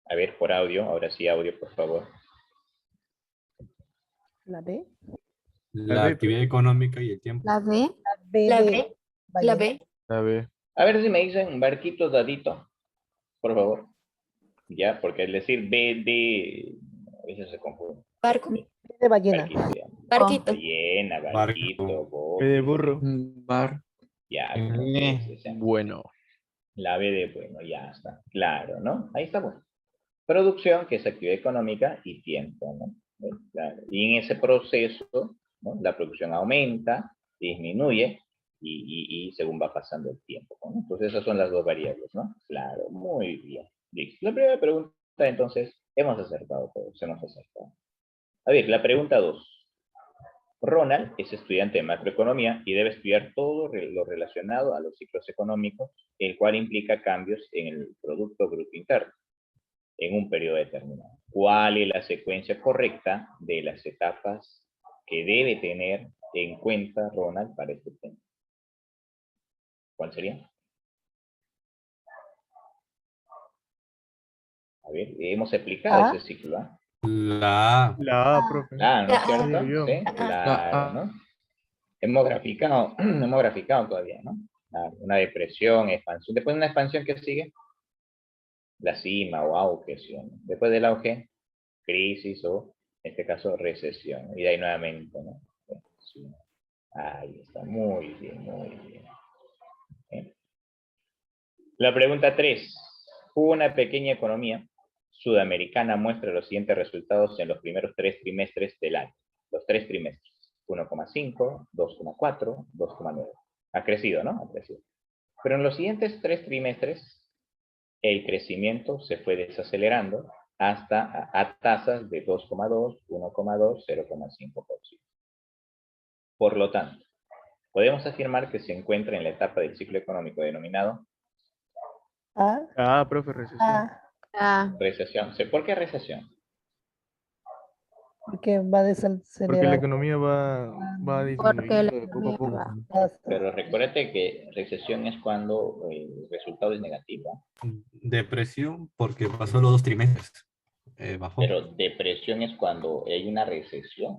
A ver, por audio, ahora sí audio, por favor. ¿La B? La La B, actividad económica y el tiempo. La B. La B La de B. La ballena. B. A ver. A ver si me dicen barquito dadito, por favor. Ya, porque al decir B, D, a veces se confunde. Barco. B de ballena. Barquito, ya. Barquito. Ballena, barquito, Barco. B de bote, burro. Bar. ya, como ese, o sea, Bueno. la B de bueno, ya está, claro, ¿no? Ahí está, bueno. Producción, que es actividad económica, y tiempo, ¿no? Claro. Y en ese proceso, ¿no? La producción aumenta, disminuye, y según va pasando el tiempo, ¿no? Entonces esas son las dos variables, ¿no? Claro, muy bien. Listo. La primera pregunta, entonces, hemos acertado todos, hemos acertado. A ver, la pregunta 2. Ronald es estudiante de macroeconomía y debe estudiar todo lo relacionado a los ciclos económicos, el cual implica cambios en el Producto Bruto Interno en un periodo determinado. ¿Cuál es la secuencia correcta de las etapas que debe tener en cuenta Ronald para este tema? ¿Cuál sería? A ver, hemos explicado ese ciclo, ¿ah? La A. La A, profe. Ah, ¿no es La A. cierto? Yo. Sí, claro, ¿no? Hemos graficado todavía, ¿no? Una depresión, expansión. Después de una expansión, ¿qué sigue? La cima o auge, ¿sí? Después del auge, crisis o, en este caso, recesión. Y de ahí nuevamente, ¿no? Sí. Ahí está, muy bien, muy bien. ¿Eh? La pregunta 3. Una pequeña economía sudamericana muestra los siguientes resultados en los primeros 3 trimestres del año. Los 3 trimestres. 1,5, 2,4, 2,9. Ha crecido, ¿no? Ha crecido. Pero en los siguientes 3 trimestres, el crecimiento se fue desacelerando hasta a tasas de 2,2, 1,2, 0,5%. Por lo tanto, podemos afirmar que se encuentra en la etapa del ciclo económico denominado A. Ah, profe, recesión. A. recesión. ¿Por qué recesión? Porque va a Porque la desacelerar. economía va Porque la disminuyendo de poco a poco. economía Basta. Pero recuérdate que recesión es cuando el resultado es negativo. Depresión porque pasó los 2 trimestres. Bajó. Pero depresión es cuando hay una recesión.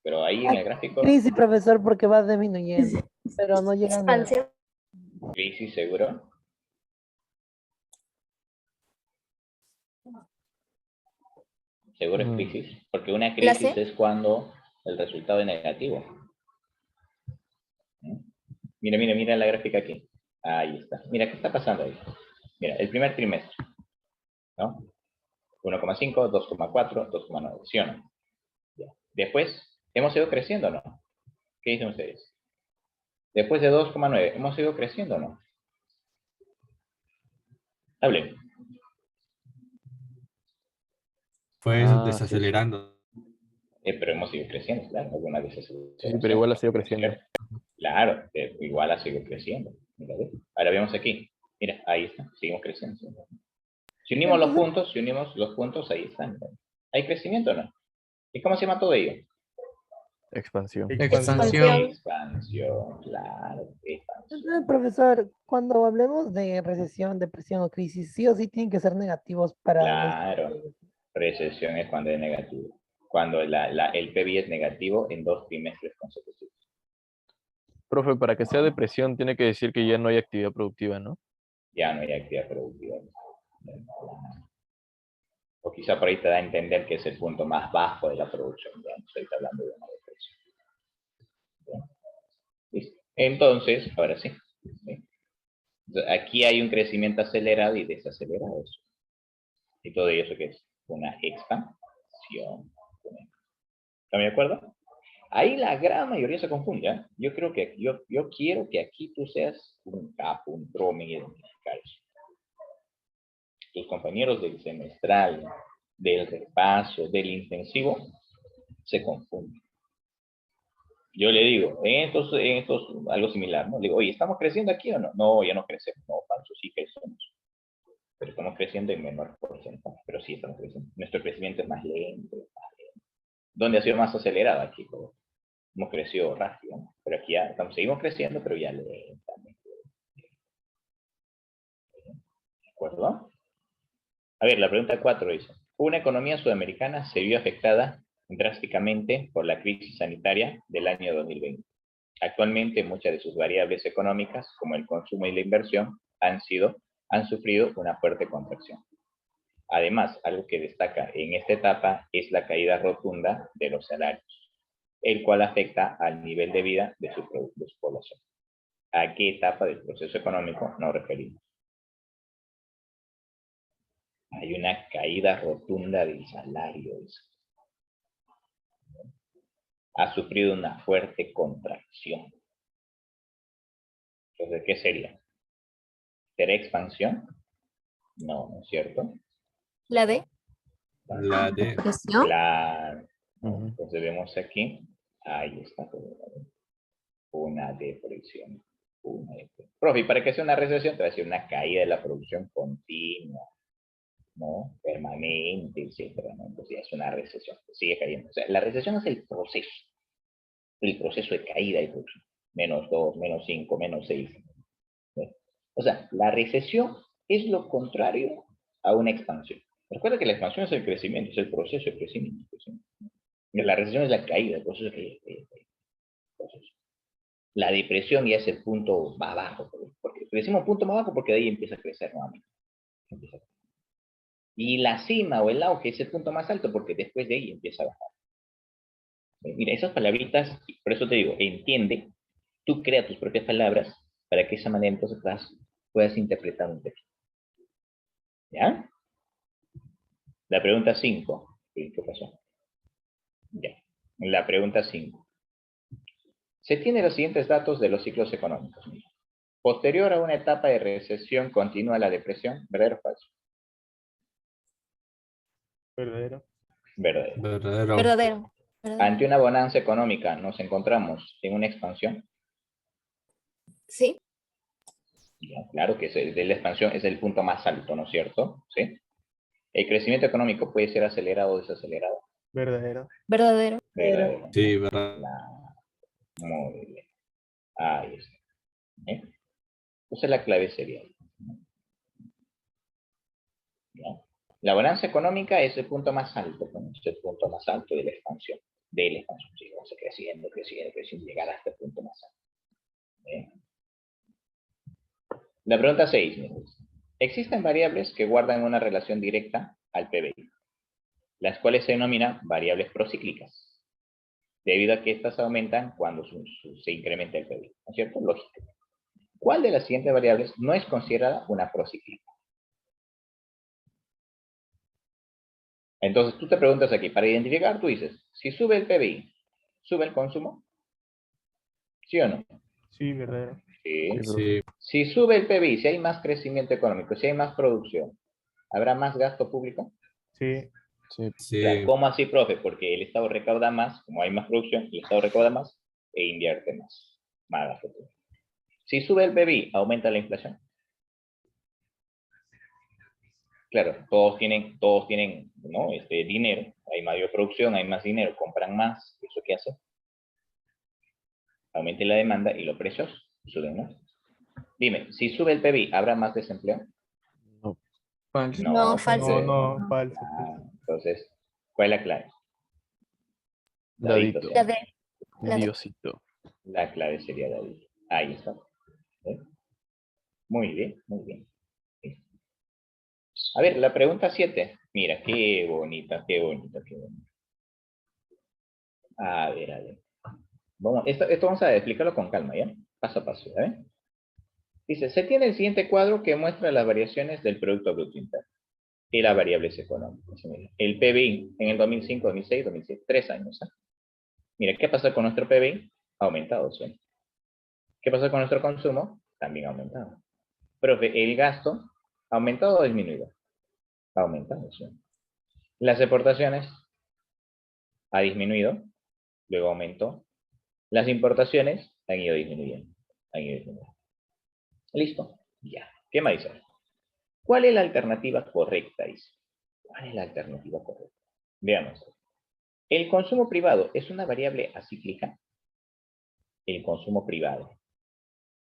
Pero ahí en el gráfico, Crisis, profesor, porque va disminuyendo. Pero no llega a expansión. crisis seguro. Seguro es crisis. Porque una ¿La crisis C? es cuando el resultado es negativo. Mira, mira, mira la gráfica aquí. Ahí está. Mira, ¿qué está pasando ahí? Mira, el primer trimestre, ¿no? 1,5, 2,4, 2,9, ¿sí o no? Ya. Después, ¿hemos ido creciendo o no? ¿Qué dicen ustedes? Después de 2,9, ¿hemos ido creciendo o no? Hablen. Fue Ah, sí. desacelerando. Pero hemos ido creciendo, claro. Algunas veces. Sí, pero igual ha sido creciendo. Claro, igual ha seguido creciendo. Mira, ¿ves? Ahora vemos aquí. Mira, ahí está. Seguimos creciendo. Si unimos los puntos, ahí están. ¿Hay crecimiento o no? ¿Y cómo se llama todo ello? Expansión. Expansión. Expansión, claro. Expansión. Entonces, profesor, cuando hablemos de recesión, depresión o crisis, sí o sí tienen que ser negativos para Claro. Recesión es cuando es negativo. Cuando el PBI es negativo en 2 trimestres consecutivos. Profe, para que sea depresión tiene que decir que ya no hay actividad productiva, ¿no? Ya no hay actividad productiva. O quizá por ahí te da a entender que es el punto más bajo de la producción. Ya no estoy hablando de una depresión. ¿Listo? Entonces, ahora sí. ¿Sí? Aquí hay un crecimiento acelerado y desacelerado. ¿Y todo eso qué es? Una expansión. ¿Están de acuerdo? Ahí la gran mayoría se confunde. ¿Eh? Yo quiero que aquí tú seas un capo, un promedio musical. Tus compañeros del semestral, del repaso, del intensivo, se confunden. Yo le digo, en estos algo similar, ¿no? Le digo, oye, ¿estamos creciendo aquí o no? No, ya no crecemos. No, falso, sí crecemos. Pero estamos creciendo en menor porcentaje. Pero sí estamos creciendo. Nuestro crecimiento es más lento. ¿Dónde ha sido más acelerado aquí? Hemos crecido rápido, ¿no? Pero aquí ya seguimos creciendo, pero ya lentamente. ¿De acuerdo? A ver, la pregunta 4 dice, una economía sudamericana se vio afectada drásticamente por la crisis sanitaria del año 2020. Actualmente muchas de sus variables económicas, como el consumo y la inversión, han sufrido una fuerte contracción. Además, algo que destaca en esta etapa es la caída rotunda de los salarios, el cual afecta al nivel de vida de su población. ¿A qué etapa del proceso económico nos referimos? Hay una caída rotunda del salario. Ha sufrido una fuerte contracción. Entonces, ¿qué sería? ¿Será expansión? No, ¿no es cierto? La D. La de Depresión. Claro. Ujú. Entonces vemos aquí, ahí está una depresión. Profe, y para que sea una recesión, te va a decir una caída de la producción continua, ¿no? Permanente, etcétera, ¿no? Entonces ya es una recesión, sigue cayendo. O sea, la recesión es el proceso de caída de producción. -2, -5, -6. ¿Sí? O sea, la recesión es lo contrario a una expansión. Recuerda que la expansión es el crecimiento, es el proceso de crecimiento. La recesión es la caída, el proceso de caída. La depresión ya es el punto más bajo. Porque decimos punto más bajo porque de ahí empieza a crecer nuevamente. Y la cima o el auge es el punto más alto porque después de ahí empieza a bajar. Mira, esas palabritas, por eso te digo, entiende, tú crea tus propias palabras para que de esa manera entonces puedas interpretar un texto. ¿Ya? La pregunta 5. ¿Qué pasó? Ya. La pregunta 5. Se tienen los siguientes datos de los ciclos económicos. Mira. Posterior a una etapa de recesión continúa la depresión, ¿verdadero o falso? Verdadero. Verdadero. verdadero. Verdadero. Ante una bonanza económica nos encontramos en una expansión. Sí. Ya, claro que de la expansión es el punto más alto, ¿no es cierto? ¿Sí? El crecimiento económico puede ser acelerado o desacelerado. Verdadero. Verdadero. Verdadero. Sí, verdad. Muy bien. Ahí está. ¿Eh? Entonces la clave sería, ¿no? La bonanza económica es el punto más alto, ¿no? Es el punto más alto de la expansión. Sí, vamos creciendo, llegar hasta el punto más alto. ¿Eh? La pregunta 6. Existen variables que guardan una relación directa al PBI, las cuales se denominan variables procíclicas, debido a que estas aumentan cuando se incrementa el PBI, ¿no es cierto? Lógico. ¿Cuál de las siguientes variables no es considerada una procíclica? Entonces tú te preguntas aquí, para identificar, tú dices, si sube el PBI, ¿sube el consumo? ¿Sí o no? Sí, verdadero. Sí. Sí, Si sube el PBI, si hay más crecimiento económico, si hay más producción, ¿habrá más gasto público? Sí. Sí. sí, Claro, ¿cómo así, profe? Porque el Estado recauda más, como hay más producción, el Estado recauda más e invierte más. Más gasto público. Si sube el PBI, ¿aumenta la inflación? Claro, todos tienen ¿no? Dinero, hay mayor producción, hay más dinero, compran más, ¿eso qué hace? Aumenta la demanda y los precios suben, ¿no? Dime, si sube el PBI, ¿habrá más desempleo? No. Falso. No, falso. No, falso. Entonces, ¿cuál es la clave? Dadito. La D. La D. Diosito. La clave sería David. Ahí está. ¿Eh? Muy bien, muy bien. A ver, la pregunta 7. Mira, qué bonita, qué bonita, qué bonita. A ver, a ver. Esto vamos a explicarlo con calma, ¿ya? Paso a paso, ¿ya? Dice, se tiene el siguiente cuadro que muestra las variaciones del Producto Bruto Interno y las variables económicas. Mira, el PBI en el 2005, 2006, 2007, 3 años. ¿eh? Mira, ¿qué pasa con nuestro PBI? Ha aumentado, ¿sí? ¿Qué pasa con nuestro consumo? También ha aumentado. Profe, ¿el gasto ha aumentado o ha disminuido? Ha aumentado, ¿sí? Las exportaciones ha disminuido, luego aumentó. Las importaciones han ido disminuyendo. Han ido disminuyendo. ¿Listo? Ya. ¿Qué más dice? ¿Cuál es la alternativa correcta? Dice. ¿Cuál es la alternativa correcta? Veamos. ¿El consumo privado es una variable acíclica? El consumo privado.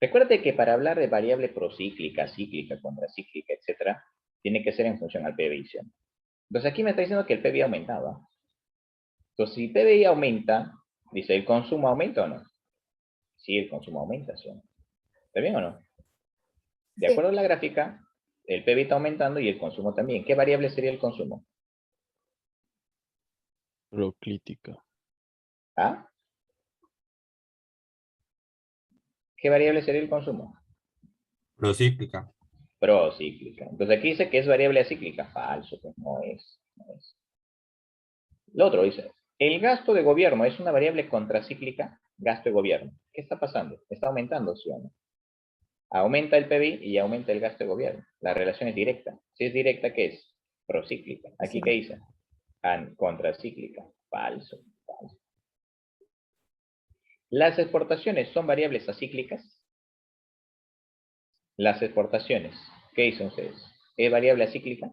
Recuerde que para hablar de variable procíclica, cíclica, contracíclica, etc., tiene que ser en función al PBI. ¿Sí? Entonces aquí me está diciendo que el PBI ha aumentado. ¿eh? Entonces, si PBI aumenta, dice, ¿el consumo aumenta o no? Sí, el consumo aumenta, ¿sí? ¿Está bien o no? De Sí. acuerdo a la gráfica, el PBI está aumentando y el consumo también. ¿Qué variable sería el consumo? Proclítica. ¿Ah? ¿Qué variable sería el consumo? procíclica. Procíclica. Entonces aquí dice que es variable acíclica. Falso, pues no es. No es. Lo otro dice, ¿el gasto de gobierno es una variable contracíclica? Gasto de gobierno. ¿Qué está pasando? ¿Está aumentando, sí o no? Aumenta el PBI y aumenta el gasto de gobierno. La relación es directa. Si es directa, ¿qué es? Procíclica. ¿Aquí qué dice? Contracíclica. Falso. Falso. ¿Las exportaciones son variables acíclicas? Las exportaciones. ¿Qué dicen ustedes? ¿Es variable acíclica?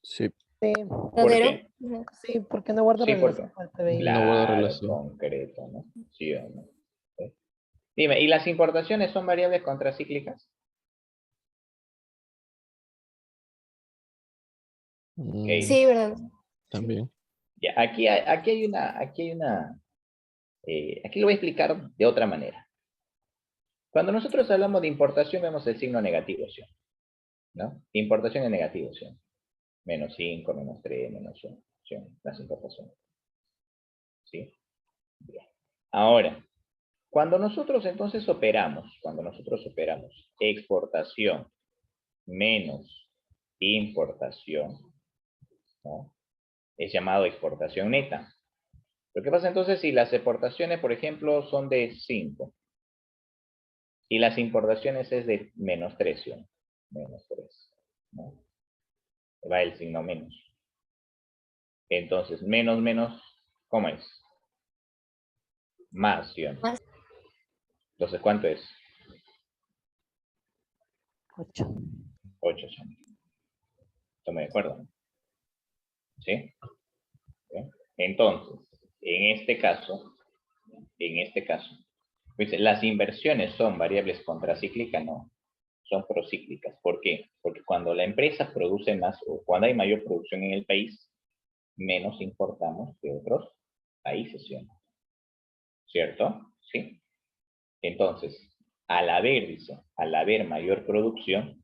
Sí. Sí, ¿Por Verdadero. qué? sí, porque no guarda Sí, relación porque con el PBI. No guarda claro, relación. concreto, ¿no? Sí o no. ¿Sí? Dime, ¿y las importaciones son variables contracíclicas? ¿Qué dices? Sí, verdadero. También. Ya, aquí lo voy a explicar de otra manera. Cuando nosotros hablamos de importación, vemos el signo negativo, ¿sí? ¿No? Importación es negativo, ¿sí? Menos 5, menos 3, menos 1, ¿sí? Las importaciones. ¿Sí? Bien. Ahora, cuando nosotros operamos exportación menos importación, ¿no? Es llamado exportación neta. Lo que pasa entonces si las exportaciones, por ejemplo, son de 5 y las importaciones es de menos 3, ¿sí? Menos 3, ¿no? Va el signo menos. Entonces, menos, menos, ¿cómo es? Más, ¿sí? Más. Entonces, ¿cuánto es? 8. 8, ¿sí? ¿Estamos de acuerdo? ¿Sí? ¿Sí? Entonces, en este caso, pues, las inversiones son variables contracíclicas, no, son procíclicas. ¿Por qué? Porque cuando la empresa produce más o cuando hay mayor producción en el país, menos importamos de otros países, ¿sí? ¿Cierto? Sí. Entonces, al haber mayor producción,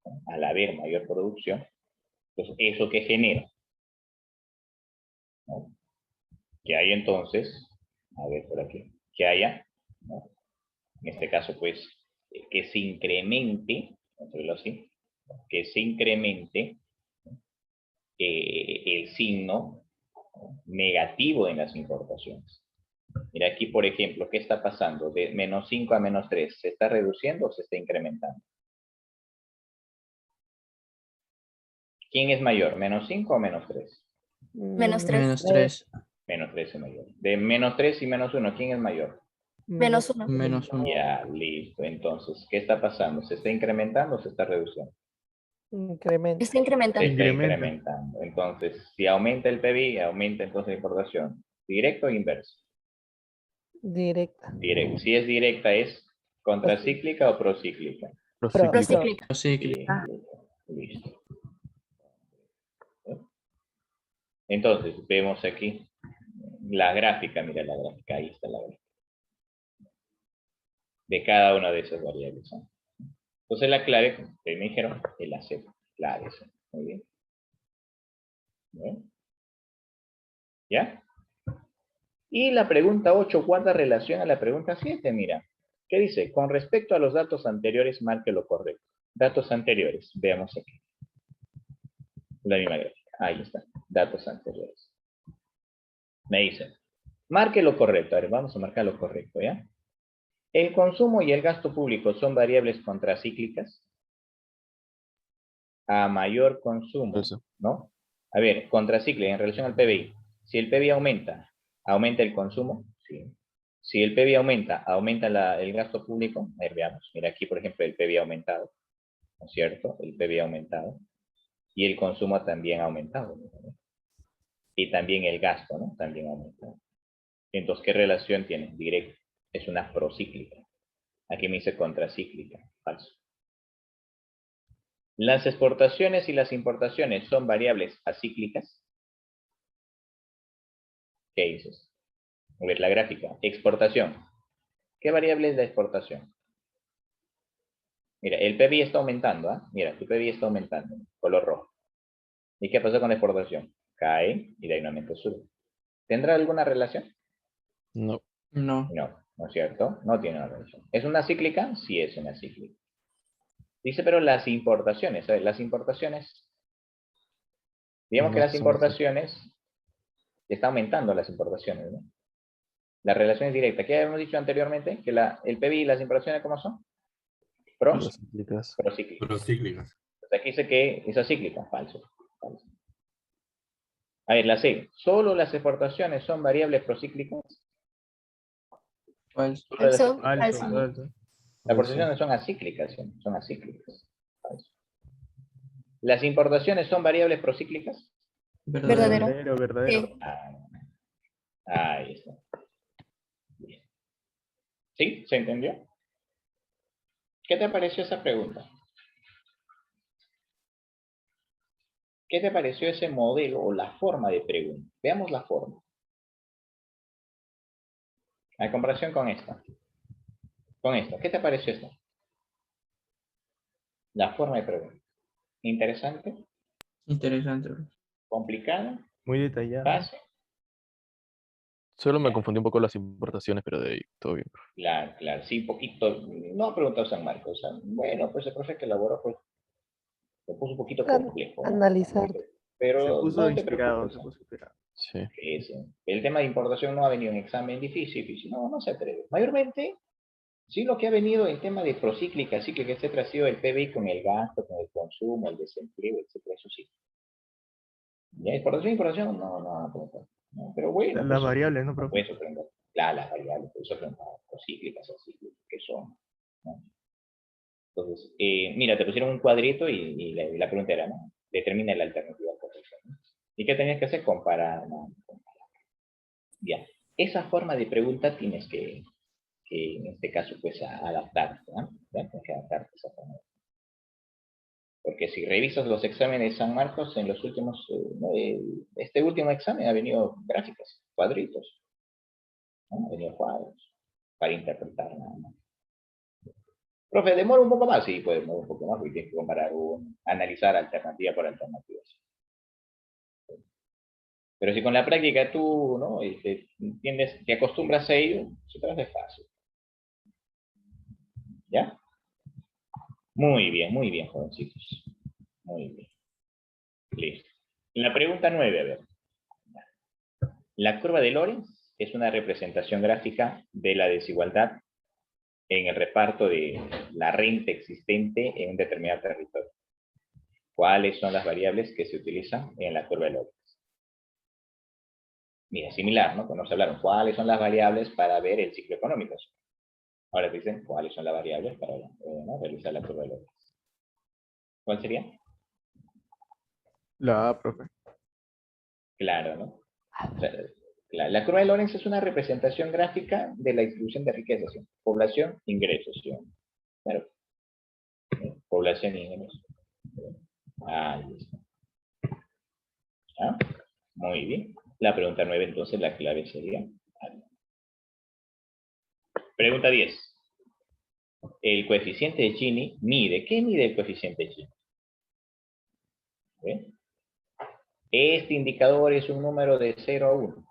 ¿no? Al haber mayor producción, pues eso que genera, ¿no? Que hay entonces, a ver por aquí, que haya, ¿no? En este caso, pues, que se incremente, vamos a verlo así, que se incremente el signo negativo en las importaciones. Mira aquí, por ejemplo, ¿qué está pasando? De -5 a -3, ¿se está reduciendo o se está incrementando? ¿Quién es mayor, -5 o -3? Menos Mm, 3. Menos 3. -3 es mayor. De -3 y -1, ¿quién es mayor? Menos 1. Menos 1. Ya, listo. Entonces, ¿qué está pasando? ¿Se está incrementando o se está reduciendo? Incremento. Está incrementando. Se está Incrementa. incrementando. Entonces, si aumenta el PBI, aumenta entonces la importación. ¿Directo o inverso? Directa. Directo. Si es directa, ¿es contracíclica o procíclica? Procíclica. Procíclica. Procíclica. Bien, listo. Entonces, vemos aquí la gráfica, mira la gráfica, ahí está la gráfica. De cada una de esas variables. ¿No? Entonces la clave, como ustedes me dijeron, es la C. Clave, esa. Muy bien. ¿Bien? ¿Ya? Y la pregunta 8 guarda relación a la pregunta 7, mira. ¿Qué dice? Con respecto a los datos anteriores, marque lo correcto. Datos anteriores, veamos aquí. La misma gráfica. Ahí está. Datos anteriores. Me dice, marque lo correcto. A ver, vamos a marcar lo correcto, ¿ya? El consumo y el gasto público son variables contracíclicas. A mayor consumo, Falso. ¿no? A ver, contracíclica en relación al PBI. Si el PBI aumenta, ¿aumenta el consumo? Sí. Si el PBI aumenta, ¿aumenta el gasto público? A ver, veamos. Mira aquí, por ejemplo, el PBI ha aumentado, ¿no es cierto? El PBI ha aumentado. Y el consumo también ha aumentado, ¿no? Y también el gasto, ¿no? También ha aumentado. Entonces, ¿qué relación tiene? Directo. Es una procíclica. Aquí me dice contracíclica. Falso. ¿Las exportaciones y las importaciones son variables acíclicas? ¿Qué dices? A ver, la gráfica. Exportación. ¿Qué variable es la exportación? Mira, el PBI está aumentando, ¿ah? Mira, tu PBI está aumentando, color rojo. ¿Y qué pasa con la exportación? Cae y de ahí nuevamente sube. ¿Tendrá alguna relación? No. No. No, ¿no es cierto? No tiene una relación. ¿Es una cíclica? Sí es una cíclica. Dice, pero las importaciones, ¿sabes? Las importaciones, digamos que No las son así. importaciones, está aumentando las importaciones, ¿no? La relación es directa. ¿Qué habíamos dicho anteriormente? Que el PBI y las importaciones, ¿cómo son? Procíclicas. Procíclicas. Procíclicas. Aquí dice que es acíclica. Falso. Falso. A ver, la C. ¿Solo las exportaciones son variables procíclicas? Falso. Solo las Falso. Falso, Falso. falso. Las Falso. exportaciones son acíclicas. Son acíclicas. Falso. ¿Las importaciones son variables procíclicas? Verdadero. Verdadero. Verdadero. Sí. Ahí está. Bien. ¿Sí? ¿Se entendió? ¿Qué te pareció esa pregunta? ¿Qué te pareció ese modelo o la forma de pregunta? Veamos la forma. En comparación con esta. Con esta. ¿Qué te pareció esta? La forma de pregunta. ¿Interesante? Interesante. ¿Complicada? Muy detallado. ¿Fácil? Solo me Ya. confundí un poco las importaciones, pero de ahí todo bien. Claro, claro. Sí, un poquito. No ha preguntado San Marcos. O sea, bueno, pues el profe que elaboró, pues, lo puso un poquito complejo, ¿no? Analizar. Se Pero puso no te inspirado, preocupes. se puso inspirado. Sí. El tema de importación no ha venido en examen difícil. No, no se atreve. Mayormente, sí, lo que ha venido en tema de procíclica, cíclica, etcétera, ha sido el PBI con el gasto, con el consumo, el desempleo, etcétera, eso sí. Ya, importación, no, pero bueno, Las pues, variables, ¿no, no profe? puede sorprender. Claro, las variables, puede sorprender, procíclicas, acíclicas, que son, ¿no? Entonces, mira, te pusieron un cuadrito y la pregunta era, ¿no? Determina la alternativa correcta, ¿no? ¿Y qué tenías que hacer? Comparar, ¿no? Ya. Esa forma de pregunta tienes que en este caso, pues, adaptarte, ¿no? ¿Ya? Tienes que adaptarte a esa forma. Porque si revisas los exámenes de San Marcos, en los últimos, este último examen ha venido gráficas, cuadritos, ¿no? Ha venido cuadros para interpretar nada más. Profe, ¿demora un poco más? Sí, puede demorar un poco más porque tienes que comparar, analizar alternativa por alternativa. Pero si con la práctica tú, ¿no? Te acostumbras a ello, se te hace fácil. ¿Ya? muy bien, jovencitos. Muy bien. Listo. La pregunta 9, a ver. La curva de Lorenz es una representación gráfica de la desigualdad en el reparto de la renta existente en un determinado territorio. ¿Cuáles son las variables que se utilizan en la curva de Lorenz? Mira, similar, ¿no? Cuando nos hablaron, ¿cuáles son las variables para ver el ciclo económico? Ahora dicen, ¿cuáles son las variables para realizar la curva de Lorenz? ¿Cuál sería? La A, profe. Claro, ¿no? O sea, la curva de Lorenz es una representación gráfica de la distribución de riquezas, ¿sí? Población, ingresos, ¿sí? Claro. Población y ingresos. Ahí está. ¿Ah? Muy bien. La pregunta 9, entonces, la clave sería... Pregunta 10. El coeficiente de Gini mide. ¿Qué mide el coeficiente de Gini? ¿Ve? Este indicador es un número de 0 a 1,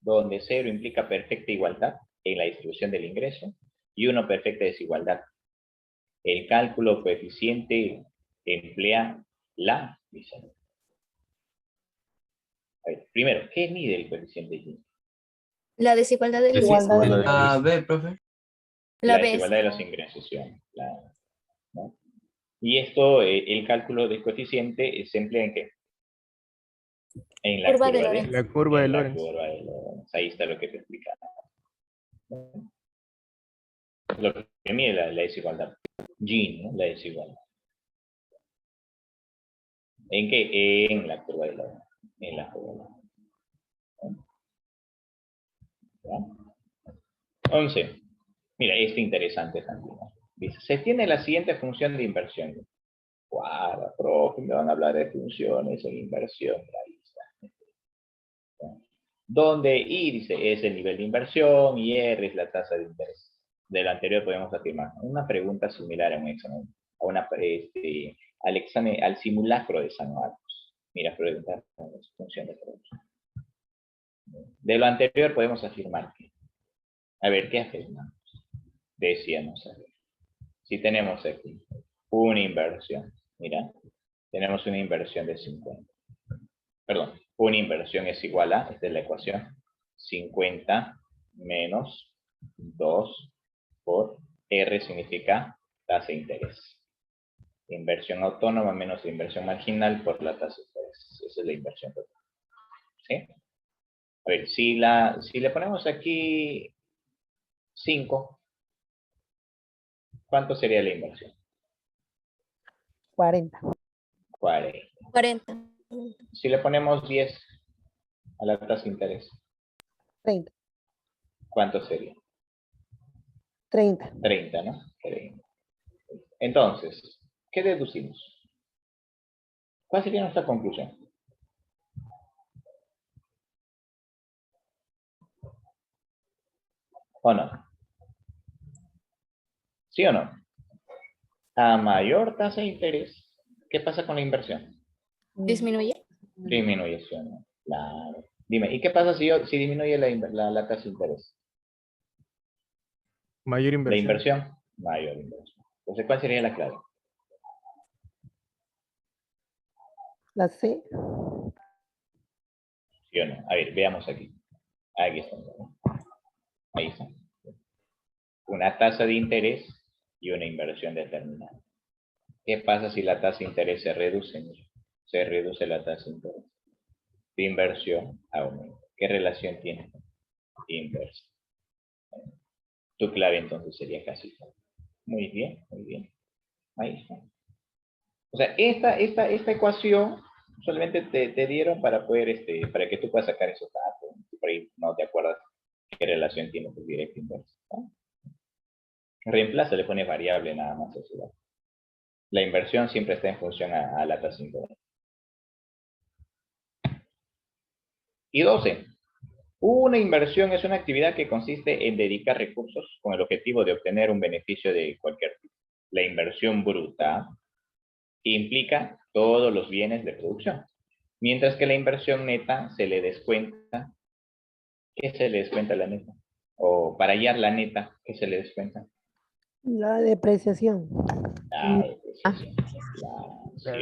donde 0 implica perfecta igualdad en la distribución del ingreso y 1 perfecta desigualdad. El cálculo coeficiente emplea la dice. A ver, primero, ¿qué mide el coeficiente de Gini? La desigualdad de los Desigualdad de ingresos. los A ver, profe. La La B. desigualdad de los ingresos, ¿sí? Claro, ¿no? Y esto, el cálculo del coeficiente se emplea ¿en qué? En la Curva de curva Lorenz. La curva de en la Lorenz. curva de Lorenz. Ahí está lo que te explicaba. Lo que mide la desigualdad. Gini, ¿no? La desigualdad. ¿En qué? En la curva de Lorenz. En la curva de Lorenz. ¿Ya? 11. Mira, este interesante también. Dice, se tiene la siguiente función de inversión. Guarda, profe, me van a hablar de funciones en inversión. Ahí está. Donde I dice es el nivel de inversión y R es la tasa de interés. Del anterior podemos afirmar una pregunta similar a un examen, al examen, al simulacro de San Marcos. Mira, preguntar función de producción. De lo anterior podemos afirmar que, a ver, ¿qué afirmamos? Decíamos, a ver, si tenemos aquí una inversión, mira, tenemos una inversión de 50. Perdón, una inversión es igual a, esta es la ecuación, 50 menos 2 por R significa tasa de interés. Inversión autónoma menos inversión marginal por la tasa de interés. Esa es la inversión total. ¿Sí? A ver, si le ponemos aquí 5, ¿cuánto sería la inversión? 40. 40. 40. Si le ponemos 10 a la tasa de interés, 30. ¿cuánto sería? 30. 30, ¿no? 30. Entonces, ¿qué deducimos? ¿Cuál sería nuestra conclusión? ¿O no? ¿Sí o no? A mayor tasa de interés, ¿qué pasa con la inversión? Disminuye. Disminuye, ¿sí o no? Claro. Dime, ¿y qué pasa si disminuye la tasa de interés? Mayor La inversión. inversión, mayor inversión. Entonces, ¿cuál sería la clave? La C. ¿Sí o no? A ver, veamos aquí. Aquí está. ¿No? Ahí está. Una tasa de interés y una inversión determinada. ¿Qué pasa si la tasa de interés se reduce? Se reduce la tasa de interés. De inversión aumenta. ¿Qué relación tiene? Inversa. Tu clave entonces sería casi. Muy bien, muy bien. Ahí está. O sea, esta ecuación solamente te dieron para poder, para que tú puedas sacar esos datos. Por ahí no te acuerdas qué relación tiene tu directa inversa. ¿No? Reemplaza, le pone variable nada más. La inversión siempre está en función a la tasa de interés. Y 12. Una inversión es una actividad que consiste en dedicar recursos con el objetivo de obtener un beneficio de cualquier tipo. La inversión bruta implica todos los bienes de producción, mientras que la inversión neta se le descuenta. ¿Qué se le descuenta a la neta? O para hallar la neta, ¿qué se le descuenta? La depreciación. La depreciación. La ¿Sí o no?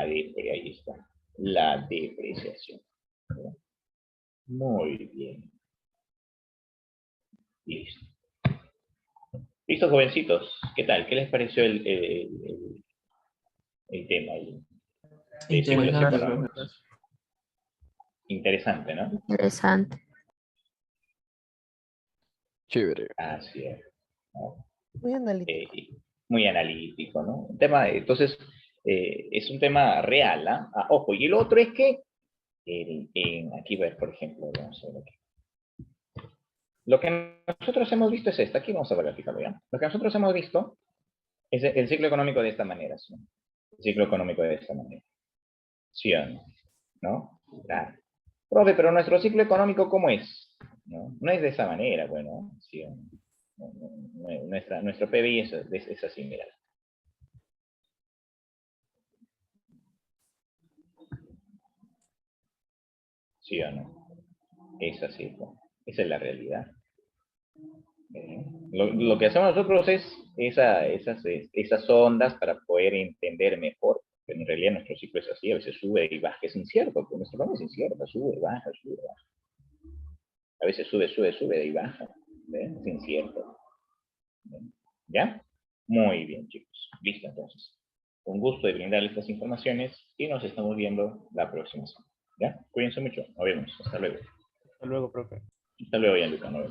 depre. Ahí está. La depreciación. Muy bien. Listo. Listo, jovencitos. ¿Qué tal? ¿Qué les pareció el tema ahí? De ciclos Interesante, económicos. profesor. Interesante, ¿no? Interesante. Chévere. Así es. ¿No? Muy analítico. Muy analítico, ¿no? Un tema, entonces, es un tema real, ¿ah? Ojo, y el otro es que, aquí ver, por ejemplo, vamos a ver aquí. Lo que nosotros hemos visto es esto, aquí vamos a graficarlo ya. Lo que nosotros hemos visto es el ciclo económico de esta manera, ¿sí? El ciclo económico de esta manera. ¿Sí o no? ¿No? Claro. Profe, pero nuestro ciclo económico, ¿cómo es? No, no es de esa manera, bueno, ¿sí o no? Nuestro PBI es así, mira. ¿Sí o no? Es así, pues. Esa es la realidad. Lo que hacemos nosotros es esas ondas para poder entender mejor. Pero en realidad nuestro ciclo es así, a veces sube y baja. Es incierto, pues nuestro programa es incierto, sube, baja, sube, baja. A veces sube, sube, sube y baja. ¿Ven? Es incierto. ¿Ven? ¿Ya? Muy bien, chicos. Listo, entonces. Un gusto de brindarles estas informaciones y nos estamos viendo la próxima semana. ¿Ya? Cuídense mucho. Nos vemos. Hasta luego. Hasta luego, profe. Hasta luego, Gianluca. Nos vemos.